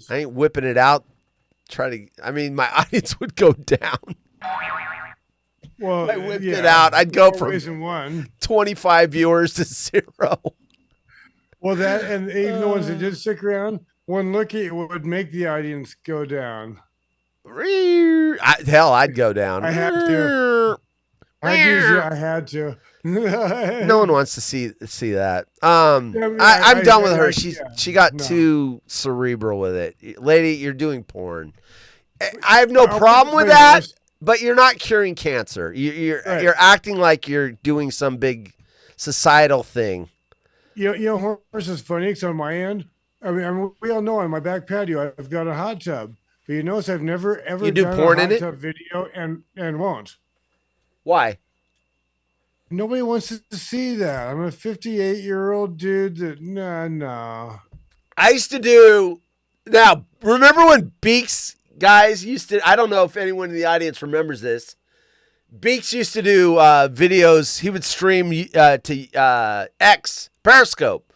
[SPEAKER 1] I ain't whipping it out. My audience would go down.
[SPEAKER 6] Well,
[SPEAKER 1] if I whipped it out, I'd go from 25 viewers to 0.
[SPEAKER 6] Well, that, and even the ones that did stick around, one look at it would make the audience go down.
[SPEAKER 1] Hell, I'd go down.
[SPEAKER 6] I had to. I had to.
[SPEAKER 1] No one wants to see that. I'm done with her. She got too cerebral with it. Lady, you're doing porn. I have no problem with that, but you're not curing cancer. You're acting like you're doing some big societal thing.
[SPEAKER 6] You know, horse is funny. It's on my end. I mean, we all know on my back patio I've got a hot tub, but you notice I've never ever done
[SPEAKER 1] porn
[SPEAKER 6] a hot
[SPEAKER 1] in it?
[SPEAKER 6] tub video and won't.
[SPEAKER 1] Why?
[SPEAKER 6] Nobody wants to see that. I'm a 58-year-old dude that no.
[SPEAKER 1] I used to do. Now, remember when Beaks guys used to? I don't know if anyone in the audience remembers this. Beaks used to do videos. He would stream to X Periscope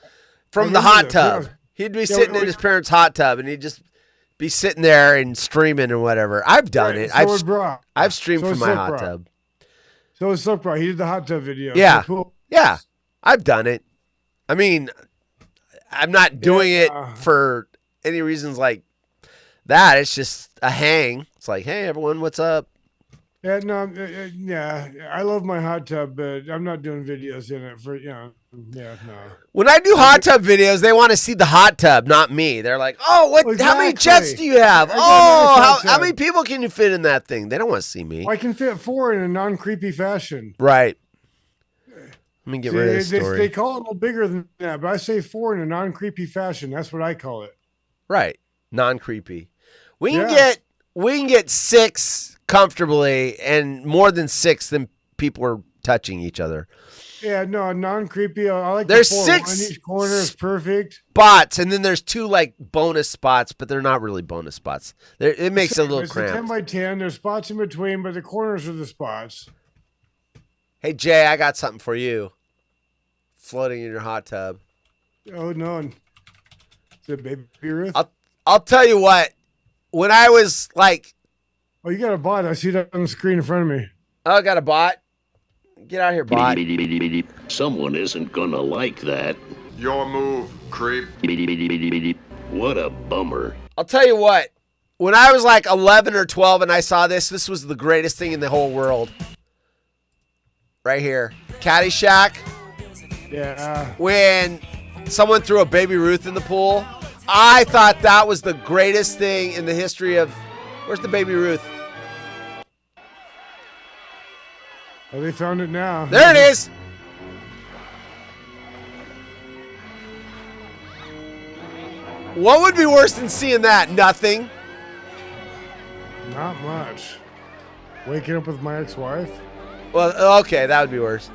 [SPEAKER 1] from the hot tub. He'd be sitting in his parents' hot tub, and he'd just be sitting there and streaming and whatever. I've done it. I've streamed from my hot tub.
[SPEAKER 6] So it's so proud. He did the hot tub video.
[SPEAKER 1] Yeah,
[SPEAKER 6] so cool.
[SPEAKER 1] Yeah, I've done it. I mean, I'm not doing it for any reasons like that. It's just a hang. It's like, hey, everyone, what's up?
[SPEAKER 6] Yeah, no, I love my hot tub, but I'm not doing videos in it for, no.
[SPEAKER 1] When I do hot tub videos, they want to see the hot tub, not me. They're like, oh, what? Exactly. How many jets do you have? How many people can you fit in that thing? They don't want to see me.
[SPEAKER 6] I can fit 4 in a non-creepy fashion.
[SPEAKER 1] Right. Let me get rid of this story.
[SPEAKER 6] They call it a little bigger than that, but I say 4 in a non-creepy fashion. That's what I call it.
[SPEAKER 1] Right. Non-creepy. We can get 6 comfortably, and more than 6 than people are touching each other.
[SPEAKER 6] Yeah, no, non-creepy. I like
[SPEAKER 1] there's
[SPEAKER 6] the 4.
[SPEAKER 1] 6
[SPEAKER 6] 1 each corner is perfect.
[SPEAKER 1] Spots, and then there's 2 like bonus spots, but they're not really bonus spots. It makes it a little
[SPEAKER 6] it's
[SPEAKER 1] cramped.
[SPEAKER 6] 10 by 10. There's spots in between, but the corners are the spots.
[SPEAKER 1] Hey Jay, I got something for you. Floating in your hot tub.
[SPEAKER 6] Oh no, is it Baby Ruth?
[SPEAKER 1] I'll tell you what. When I was like,
[SPEAKER 6] oh, you got a bot. I see that on the screen in front of me.
[SPEAKER 1] Oh, I got a bot. Get out of here, bot.
[SPEAKER 15] Someone isn't gonna like that.
[SPEAKER 11] Your move. creep.
[SPEAKER 4] What a bummer.
[SPEAKER 1] I'll tell you what. When I was like 11 or 12 and I saw this was the greatest thing in the whole world. Right here. Caddyshack.
[SPEAKER 6] Yeah.
[SPEAKER 1] When someone threw a Baby Ruth in the pool. I thought that was the greatest thing in the history of... Where's the Baby Ruth?
[SPEAKER 6] Oh, they found it now.
[SPEAKER 1] There it is. What would be worse than seeing that? Nothing.
[SPEAKER 6] Not much. Waking up with my ex-wife?
[SPEAKER 1] Well, okay, that would be worse.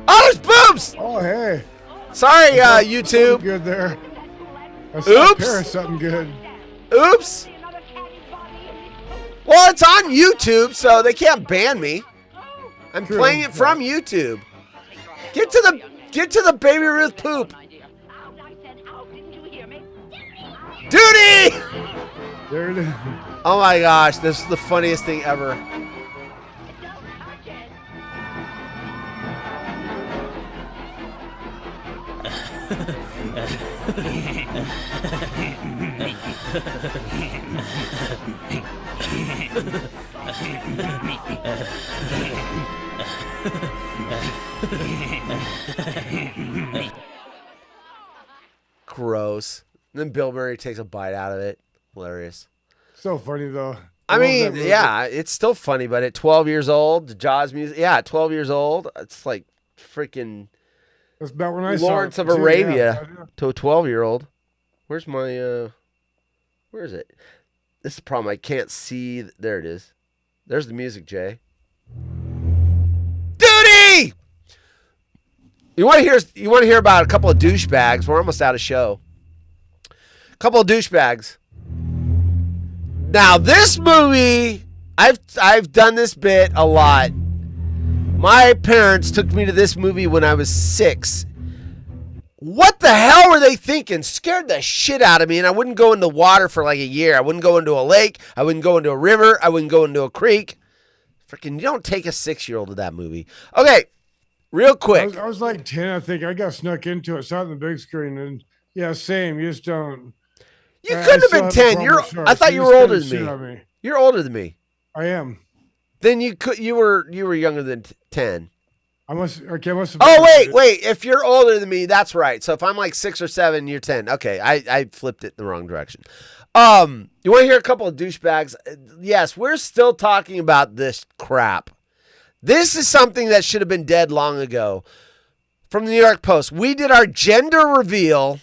[SPEAKER 1] Oh, there's boobs!
[SPEAKER 6] Oh, hey.
[SPEAKER 1] Sorry, YouTube.
[SPEAKER 6] Good there. I saw
[SPEAKER 1] Oops.
[SPEAKER 6] a pair of something good.
[SPEAKER 1] Oops. Well, it's on YouTube, so they can't ban me. I'm
[SPEAKER 6] True.
[SPEAKER 1] playing it from YouTube. Get to the Baby Ruth poop. Duty!
[SPEAKER 6] There it is.
[SPEAKER 1] Oh my gosh, this is the funniest thing ever. Gross. And then Bill Murray takes a bite out of it. Hilarious.
[SPEAKER 6] So funny, though.
[SPEAKER 1] I mean, yeah, it's still funny, but at 12 years old, the Jaws music, yeah, at 12 years old, it's like freaking
[SPEAKER 6] That's about when I
[SPEAKER 1] Lawrence
[SPEAKER 6] saw
[SPEAKER 1] of
[SPEAKER 6] it, too,
[SPEAKER 1] Arabia
[SPEAKER 6] yeah.
[SPEAKER 1] to a 12-year-old. Where's my, where is it? This is the problem. I can't see. There it is. There's the music, Jay. Duty! You want to hear about a couple of douchebags? We're almost out of show. A couple of douchebags. Now, this movie, I've done this bit a lot. My parents took me to this movie when I was 6. What the hell were they thinking? Scared the shit out of me, and I wouldn't go into water for like a year. I wouldn't go into a lake. I wouldn't go into a river. I wouldn't go into a creek. Freaking, you don't take a 6-year-old to that movie. Okay, real quick.
[SPEAKER 6] I was like 10, I think. I got snuck into it, saw it on the big screen, and yeah, same. You just don't.
[SPEAKER 1] You couldn't have been 10. I thought you were older than me. You're older than me.
[SPEAKER 6] I am.
[SPEAKER 1] Then you were younger than 10.
[SPEAKER 6] I must have.
[SPEAKER 1] Oh, wait. If you're older than me, that's right. So if I'm like 6 or 7, you're 10. Okay, I flipped it in the wrong direction. You want to hear a couple of douchebags? Yes, we're still talking about this crap. This is something that should have been dead long ago. From the New York Post, we did our gender reveal.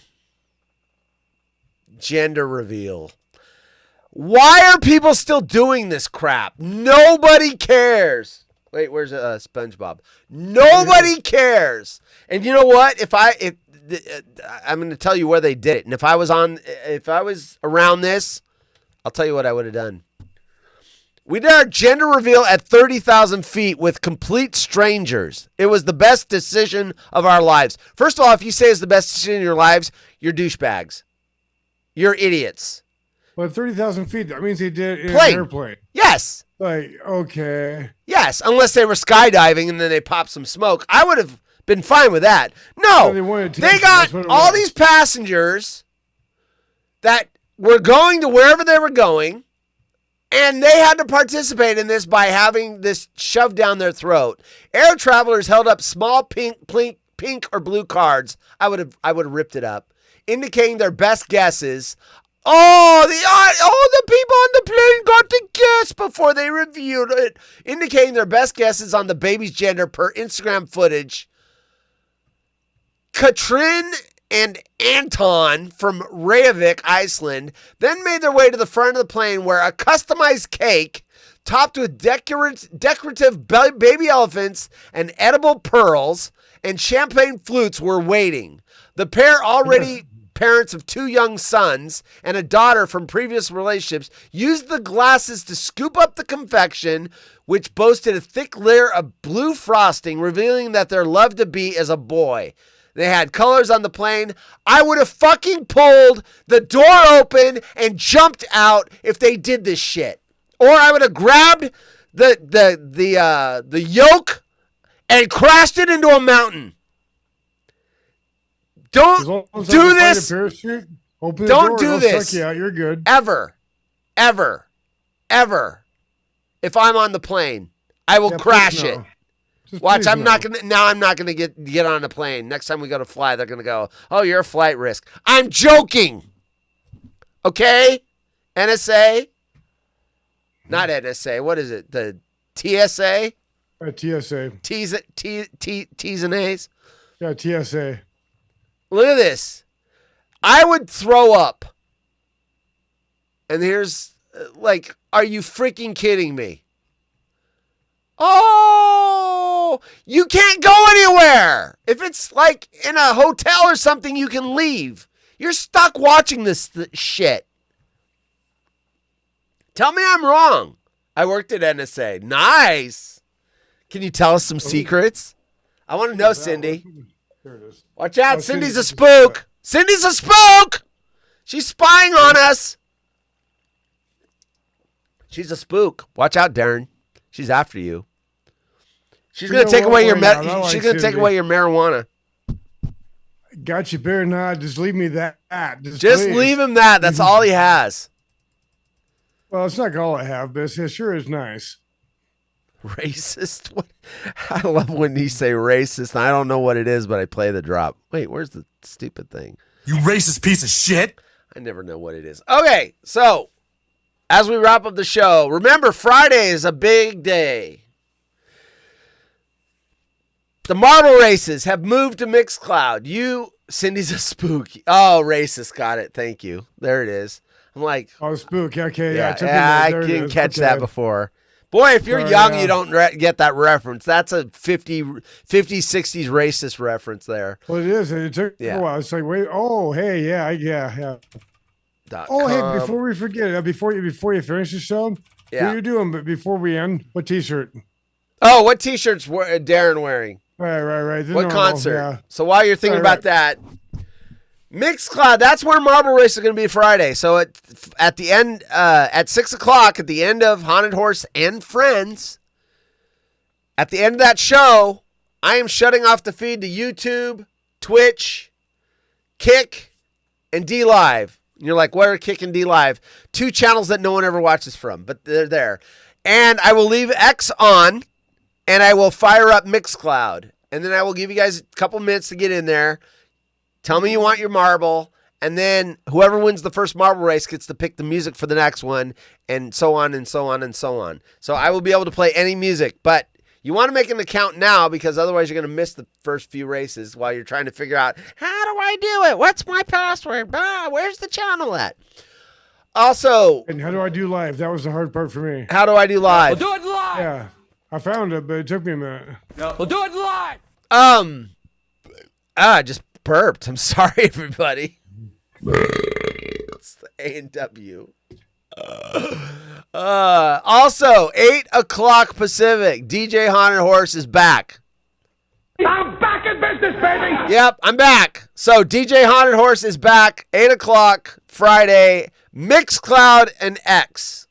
[SPEAKER 1] Why are people still doing this crap? Nobody cares. Wait, where's SpongeBob? Nobody cares. And you know what? I'm going to tell you where they did it. And if I was around this, I'll tell you what I would have done. We did our gender reveal at 30,000 feet with complete strangers. It was the best decision of our lives. First of all, if you say it's the best decision of your lives, you're douchebags. You're idiots.
[SPEAKER 6] But 30,000 feet, that means he did it in
[SPEAKER 1] Plane.
[SPEAKER 6] an airplane.
[SPEAKER 1] Yes.
[SPEAKER 6] Like, okay.
[SPEAKER 1] Yes, unless they were skydiving and then they popped some smoke. I would have been fine with that. No, they got all these passengers that were going to wherever they were going, and they had to participate in this by having this shoved down their throat. Air travelers held up small pink or blue cards. I would have ripped it up, indicating their best guesses. The people on the plane got to guess before they reviewed it, indicating their best guesses on the baby's gender per Instagram footage. Katrin and Anton from Reykjavik, Iceland, then made their way to the front of the plane where a customized cake topped with decorative baby elephants and edible pearls and champagne flutes were waiting. The pair, already parents of 2 young sons and a daughter from previous relationships, used the glasses to scoop up the confection, which boasted a thick layer of blue frosting, revealing that their love-to-be is a boy. They had colors on the plane. I would have fucking pulled the door open and jumped out if they did this shit. Or I would have grabbed the yoke and crashed it into a mountain. Don't do this.
[SPEAKER 6] Parachute, open the
[SPEAKER 1] Don't
[SPEAKER 6] door,
[SPEAKER 1] do
[SPEAKER 6] it'll
[SPEAKER 1] this.
[SPEAKER 6] Suck you out. You're good.
[SPEAKER 1] Ever. If I'm on the plane, I will crash it. Watch, I'm not gonna get on a plane. Next time we go to fly, they're gonna go, "Oh, you're a flight risk." I'm joking. Okay? NSA? Not NSA. What is it? The TSA?
[SPEAKER 6] TSA.
[SPEAKER 1] T's and A's?
[SPEAKER 6] Yeah, TSA.
[SPEAKER 1] Look at this. I would throw up. And here's, are you freaking kidding me? Oh, you can't go anywhere. If it's like in a hotel or something, you can leave. You're stuck watching this shit. Tell me I'm wrong. I worked at NSA. Nice. Can you tell us some secrets? I want to know, Cindy.
[SPEAKER 6] There it is.
[SPEAKER 1] Watch out. Cindy's a spook. Cindy's a spook. She's spying on us. She's a spook. Watch out, Darin. She's after you. She's gonna take away your she's gonna take away your marijuana.
[SPEAKER 6] Got you, better not. Just leave me that.
[SPEAKER 1] Just leave him that. That's all he has.
[SPEAKER 6] Well, it's not all I have, but it sure is nice.
[SPEAKER 1] Racist? What? I love when you say racist. I don't know what it is, but I play the drop. Wait, where's the stupid thing?
[SPEAKER 12] You racist piece of shit.
[SPEAKER 1] I never know what it is. Okay, so as we wrap up the show, remember Friday is a big day. The marble races have moved to Mixcloud. Cindy's a spook. Oh, racist. Got it. Thank you. There it is. I'm like,
[SPEAKER 6] oh, spook. Okay,
[SPEAKER 1] yeah, I didn't catch that before. Boy, if you're young, you don't get that reference. That's a 50s, 60s racist reference there.
[SPEAKER 6] Well, it is. It took a while. It's like, wait, oh, hey, yeah. Oh, hey, before we forget, before you finish the show, what are you doing? But before we end, what T-shirt?
[SPEAKER 1] Oh, what T-shirt's Darin wearing?
[SPEAKER 6] Right.
[SPEAKER 1] What concert? Yeah. So while you're thinking about that, Mixcloud, that's where Marble Race is going to be Friday. So at the end, at 6:00, at the end of Haunted Horse and Friends, at the end of that show, I am shutting off the feed to YouTube, Twitch, Kick, and D Live. And you're like, what are Kick and D Live? 2 channels that no one ever watches from, but they're there. And I will leave X on, and I will fire up Mixcloud. And then I will give you guys a couple minutes to get in there. Tell me you want your marble, and then whoever wins the first marble race gets to pick the music for the next one, and so on and so on and so on. So I will be able to play any music, but you want to make an account now because otherwise you're going to miss the first few races while you're trying to figure out, how do I do it? What's my password? Where's the channel at? Also,
[SPEAKER 6] and how do I do live? That was the hard part for me.
[SPEAKER 1] How do I do live?
[SPEAKER 5] We'll do it live.
[SPEAKER 6] Yeah, I found it, but it took me a minute.
[SPEAKER 5] No. We'll do it live.
[SPEAKER 1] Just burped. I'm sorry, everybody. It's the A&W. Also, 8:00 Pacific, DJ Haunted Horse is back.
[SPEAKER 12] I'm back in business, baby.
[SPEAKER 1] Yep, I'm back. So DJ Haunted Horse is back, 8:00 Friday, Mixcloud and X.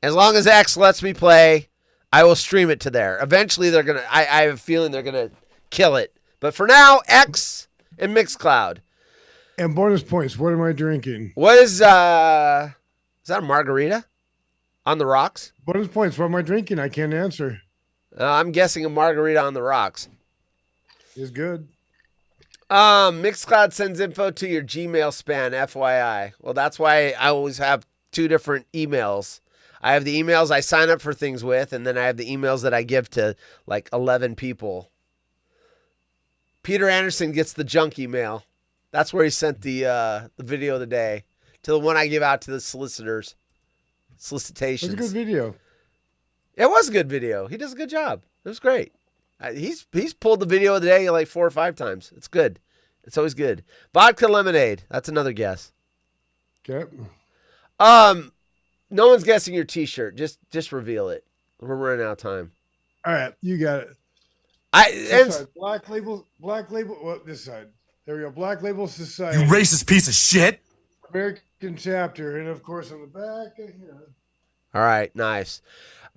[SPEAKER 1] As long as X lets me play, I will stream it to there. Eventually, they're gonna. I have a feeling they're gonna kill it. But for now, X and Mixcloud.
[SPEAKER 6] And bonus points. What am I drinking?
[SPEAKER 1] What is that a margarita on the rocks?
[SPEAKER 6] Bonus points. What am I drinking? I can't answer.
[SPEAKER 1] I'm guessing a margarita on the rocks.
[SPEAKER 6] Is good.
[SPEAKER 1] Mixcloud sends info to your Gmail spam, FYI. Well, that's why I always have 2 different emails. I have the emails I sign up for things with, and then I have the emails that I give to like 11 people. Peter Anderson gets the junk email. That's where he sent the video of the day, to the one I give out to the solicitors. Solicitations.
[SPEAKER 6] It was a good video.
[SPEAKER 1] It was a good video. He does a good job. It was great. He's pulled the video of the day like 4 or 5 times. It's good. It's always good. Vodka lemonade. That's another guess.
[SPEAKER 6] Okay.
[SPEAKER 1] No one's guessing your T-shirt. Just reveal it. We're running out of time.
[SPEAKER 6] All right, you got it. Black label. What, this side? There we go. Black Label Society.
[SPEAKER 12] You racist piece of shit.
[SPEAKER 6] American chapter, and of course on the back.
[SPEAKER 1] All right, nice.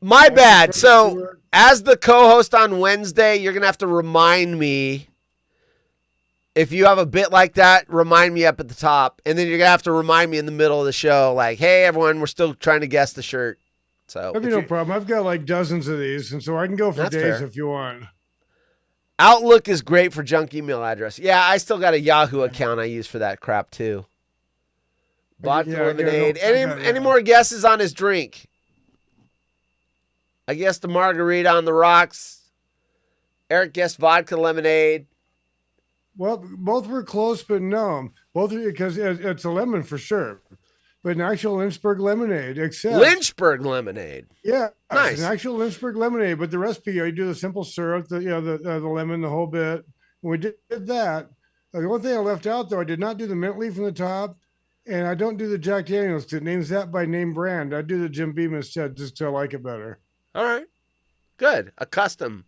[SPEAKER 1] My bad. So, as the co-host on Wednesday, you're gonna have to remind me If you have a bit like that, remind me up at the top. And then you're going to have to remind me in the middle of the show, like, hey, everyone, we're still trying to guess the shirt. So
[SPEAKER 6] That'd be no problem. I've got like dozens of these, and so I can go for days
[SPEAKER 1] fair.
[SPEAKER 6] if you want.
[SPEAKER 1] Outlook is great for junk email address. Yeah, I still got a Yahoo account I use for that crap too. Vodka lemonade. Any more guesses on his drink? I guessed the margarita on the rocks. Eric guessed vodka lemonade.
[SPEAKER 6] Well, both were close, but no. Both because it's a lemon for sure. But an actual Lynchburg lemonade, except
[SPEAKER 1] Lynchburg lemonade.
[SPEAKER 6] Yeah,
[SPEAKER 1] nice.
[SPEAKER 6] It's an actual Lynchburg lemonade. But the recipe, you do the simple syrup, the lemon, the whole bit. When we did that, the one thing I left out though, I did not do the mint leaf from the top, and I don't do the Jack Daniels. It names that by name brand. I do the Jim Beam instead, just to like it better.
[SPEAKER 1] All right, good. A custom.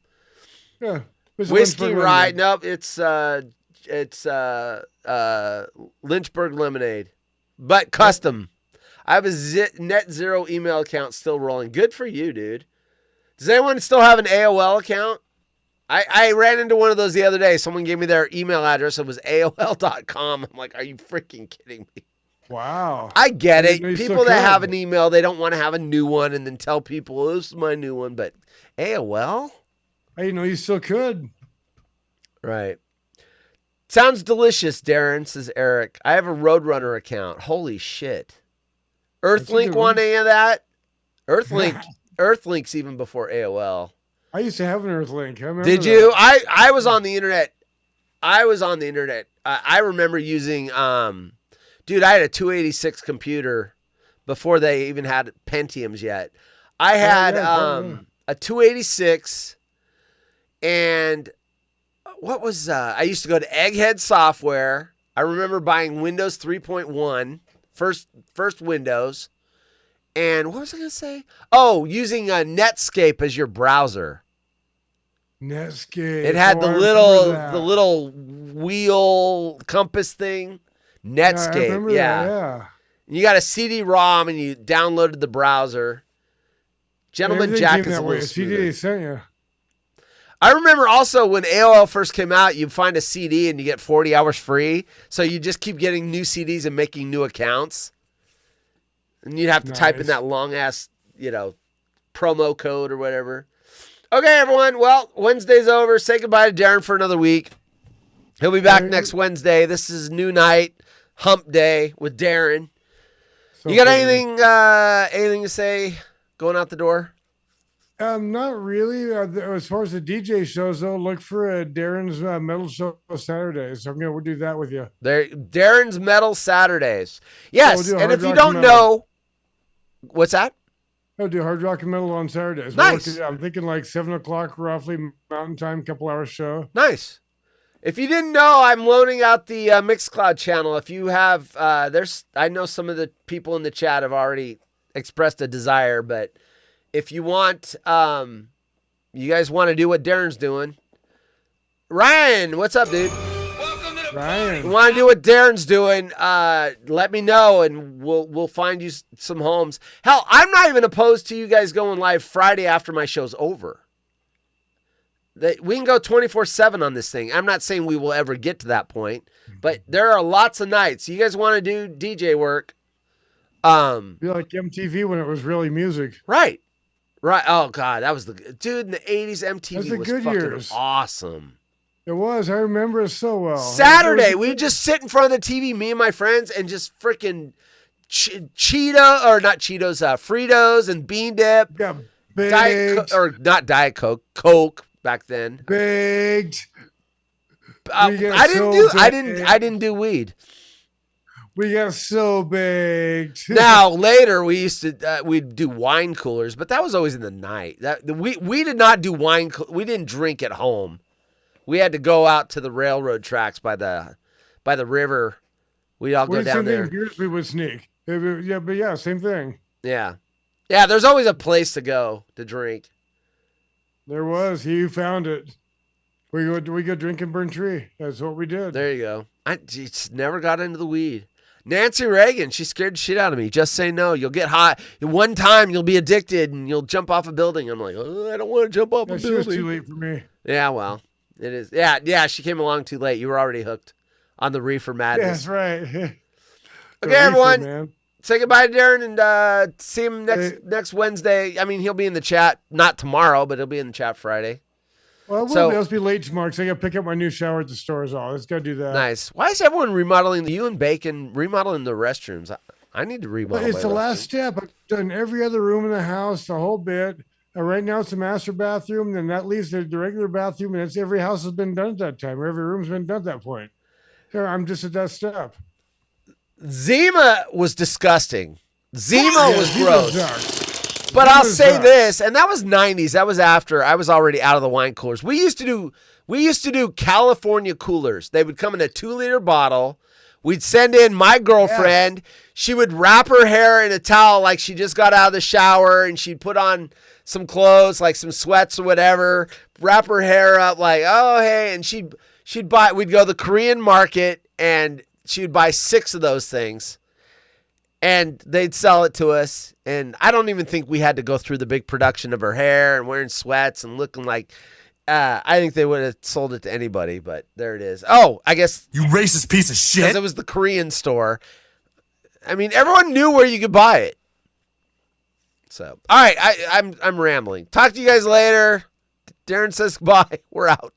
[SPEAKER 6] Yeah,
[SPEAKER 1] whiskey rye. Nope, it's Lynchburg lemonade. But custom. I have a net zero email account still rolling. Good for you, dude. Does anyone still have an AOL account? I ran into one of those the other day. Someone gave me their email address. It was AOL.com. I'm like, are you freaking kidding me?
[SPEAKER 6] Wow.
[SPEAKER 1] I get it. People that have an email, they don't want to have a new one and then tell people, oh, this is my new one. But AOL?
[SPEAKER 6] I didn't know you still could.
[SPEAKER 1] Right. Sounds delicious, Darin, says Eric. I have a Roadrunner account. Holy shit. Earthlink want any of that? Earthlink's even before AOL.
[SPEAKER 6] I used to have an Earthlink.
[SPEAKER 1] Did you? I was on the internet. I remember using, dude, I had a 286 computer before they even had Pentiums yet. I had a 286 and... What was I used to go to Egghead Software. I remember buying Windows 3.1, first Windows. And what was I going to say? Oh, using Netscape as your browser.
[SPEAKER 6] Netscape.
[SPEAKER 1] It had the little wheel compass thing. Netscape.
[SPEAKER 6] Yeah.
[SPEAKER 1] You got a CD-ROM and you downloaded the browser. Gentleman Jack is a little smoother.
[SPEAKER 6] CD sent you.
[SPEAKER 1] I remember also when AOL first came out, you'd find a CD and you get 40 hours free. So you just keep getting new CDs and making new accounts. And you'd have to type in that long ass, promo code or whatever. Okay, everyone. Well, Wednesday's over. Say goodbye to Darin for another week. He'll be back next Wednesday. This is new night, hump day with Darin. You got anything to say going out the door?
[SPEAKER 6] Not really. As far as the DJ shows, though, look for Darin's Metal Show Saturdays. So I'm going to do that with you.
[SPEAKER 1] Darin's Metal Saturdays. Yes, and if you don't know, what's that?
[SPEAKER 6] I'll do Hard Rock and Metal on Saturdays.
[SPEAKER 1] Nice.
[SPEAKER 6] I'm thinking like 7 o'clock roughly Mountain Time, couple hours show.
[SPEAKER 1] Nice. If you didn't know, I'm loading out the Mixcloud channel. If you have, I know some of the people in the chat have already expressed a desire, but if you want, you guys want to do what Darin's doing. Ryan, what's up, dude?
[SPEAKER 6] Ryan.
[SPEAKER 1] You want to do what Darin's doing, let me know, and we'll find you some homes. Hell, I'm not even opposed to you guys going live Friday after my show's over. We can go 24/7 on this thing. I'm not saying we will ever get to that point, but there are lots of nights. You guys want to do DJ work.
[SPEAKER 6] Be like MTV when it was really music.
[SPEAKER 1] Right. Oh, God, that was dude, in the 80s, MTV was
[SPEAKER 6] good
[SPEAKER 1] fucking
[SPEAKER 6] years.
[SPEAKER 1] Awesome.
[SPEAKER 6] It was. I remember it so well.
[SPEAKER 1] Saturday, we'd just sit in front of the TV, me and my friends, and just freaking Fritos and bean dip.
[SPEAKER 6] Yeah,
[SPEAKER 1] not Diet Coke, Coke back then.
[SPEAKER 6] Baked.
[SPEAKER 1] I didn't do weed.
[SPEAKER 6] We got so baked.
[SPEAKER 1] Now later we'd do wine coolers, but that was always in the night. We did not do wine. We didn't drink at home. We had to go out to the railroad tracks by the river. We'd all go down there.
[SPEAKER 6] We would sneak. Yeah, same thing.
[SPEAKER 1] Yeah. There's always a place to go to drink.
[SPEAKER 6] There was. You found it. We go drink and burn tree. That's what we did.
[SPEAKER 1] There you go. I just never got into the weed. Nancy Reagan, she scared the shit out of me. Just say no. You'll get high. One time you'll be addicted and you'll jump off a building. I'm like, I don't want to jump off a building.
[SPEAKER 6] She was too late for me.
[SPEAKER 1] Yeah, well, it is. Yeah, she came along too late. You were already hooked. on the Reefer Madness.
[SPEAKER 6] That's right.
[SPEAKER 1] Okay, everyone. Man. Say goodbye to Darin and see him next Wednesday. I mean, he'll be in the chat, not tomorrow, but he'll be in the chat Friday.
[SPEAKER 6] Well, we'll be late tomorrow because I got to pick up my new shower at the store as well. Let's go do that.
[SPEAKER 1] Nice. Why is everyone remodeling, you and Bacon, remodeling the restrooms? I need to remodel
[SPEAKER 6] It's the last step. I've done every other room in the house, the whole bit. Right now it's the master bathroom, then that leaves the regular bathroom, and every house has been done at that time. Every room's been done at that point. So I'm just at that step.
[SPEAKER 1] Zima was disgusting. Zima was gross. But I'll say this, and that was 90s. That was after I was already out of the wine coolers. We used to do California coolers. They would come in a 2-liter bottle. We'd send in my girlfriend. Yes. She would wrap her hair in a towel like she just got out of the shower, and she'd put on some clothes, like some sweats or whatever, wrap her hair up like, oh, hey, and we'd go to the Korean market, and she'd buy 6 of those things. And they'd sell it to us, and I don't even think we had to go through the big production of her hair and wearing sweats and looking like, I think they would have sold it to anybody, but there it is. Oh, I guess.
[SPEAKER 15] You racist piece of shit.
[SPEAKER 1] Because it was the Korean store. I mean, everyone knew where you could buy it. So, all right, I'm rambling. Talk to you guys later. Darin says goodbye. We're out.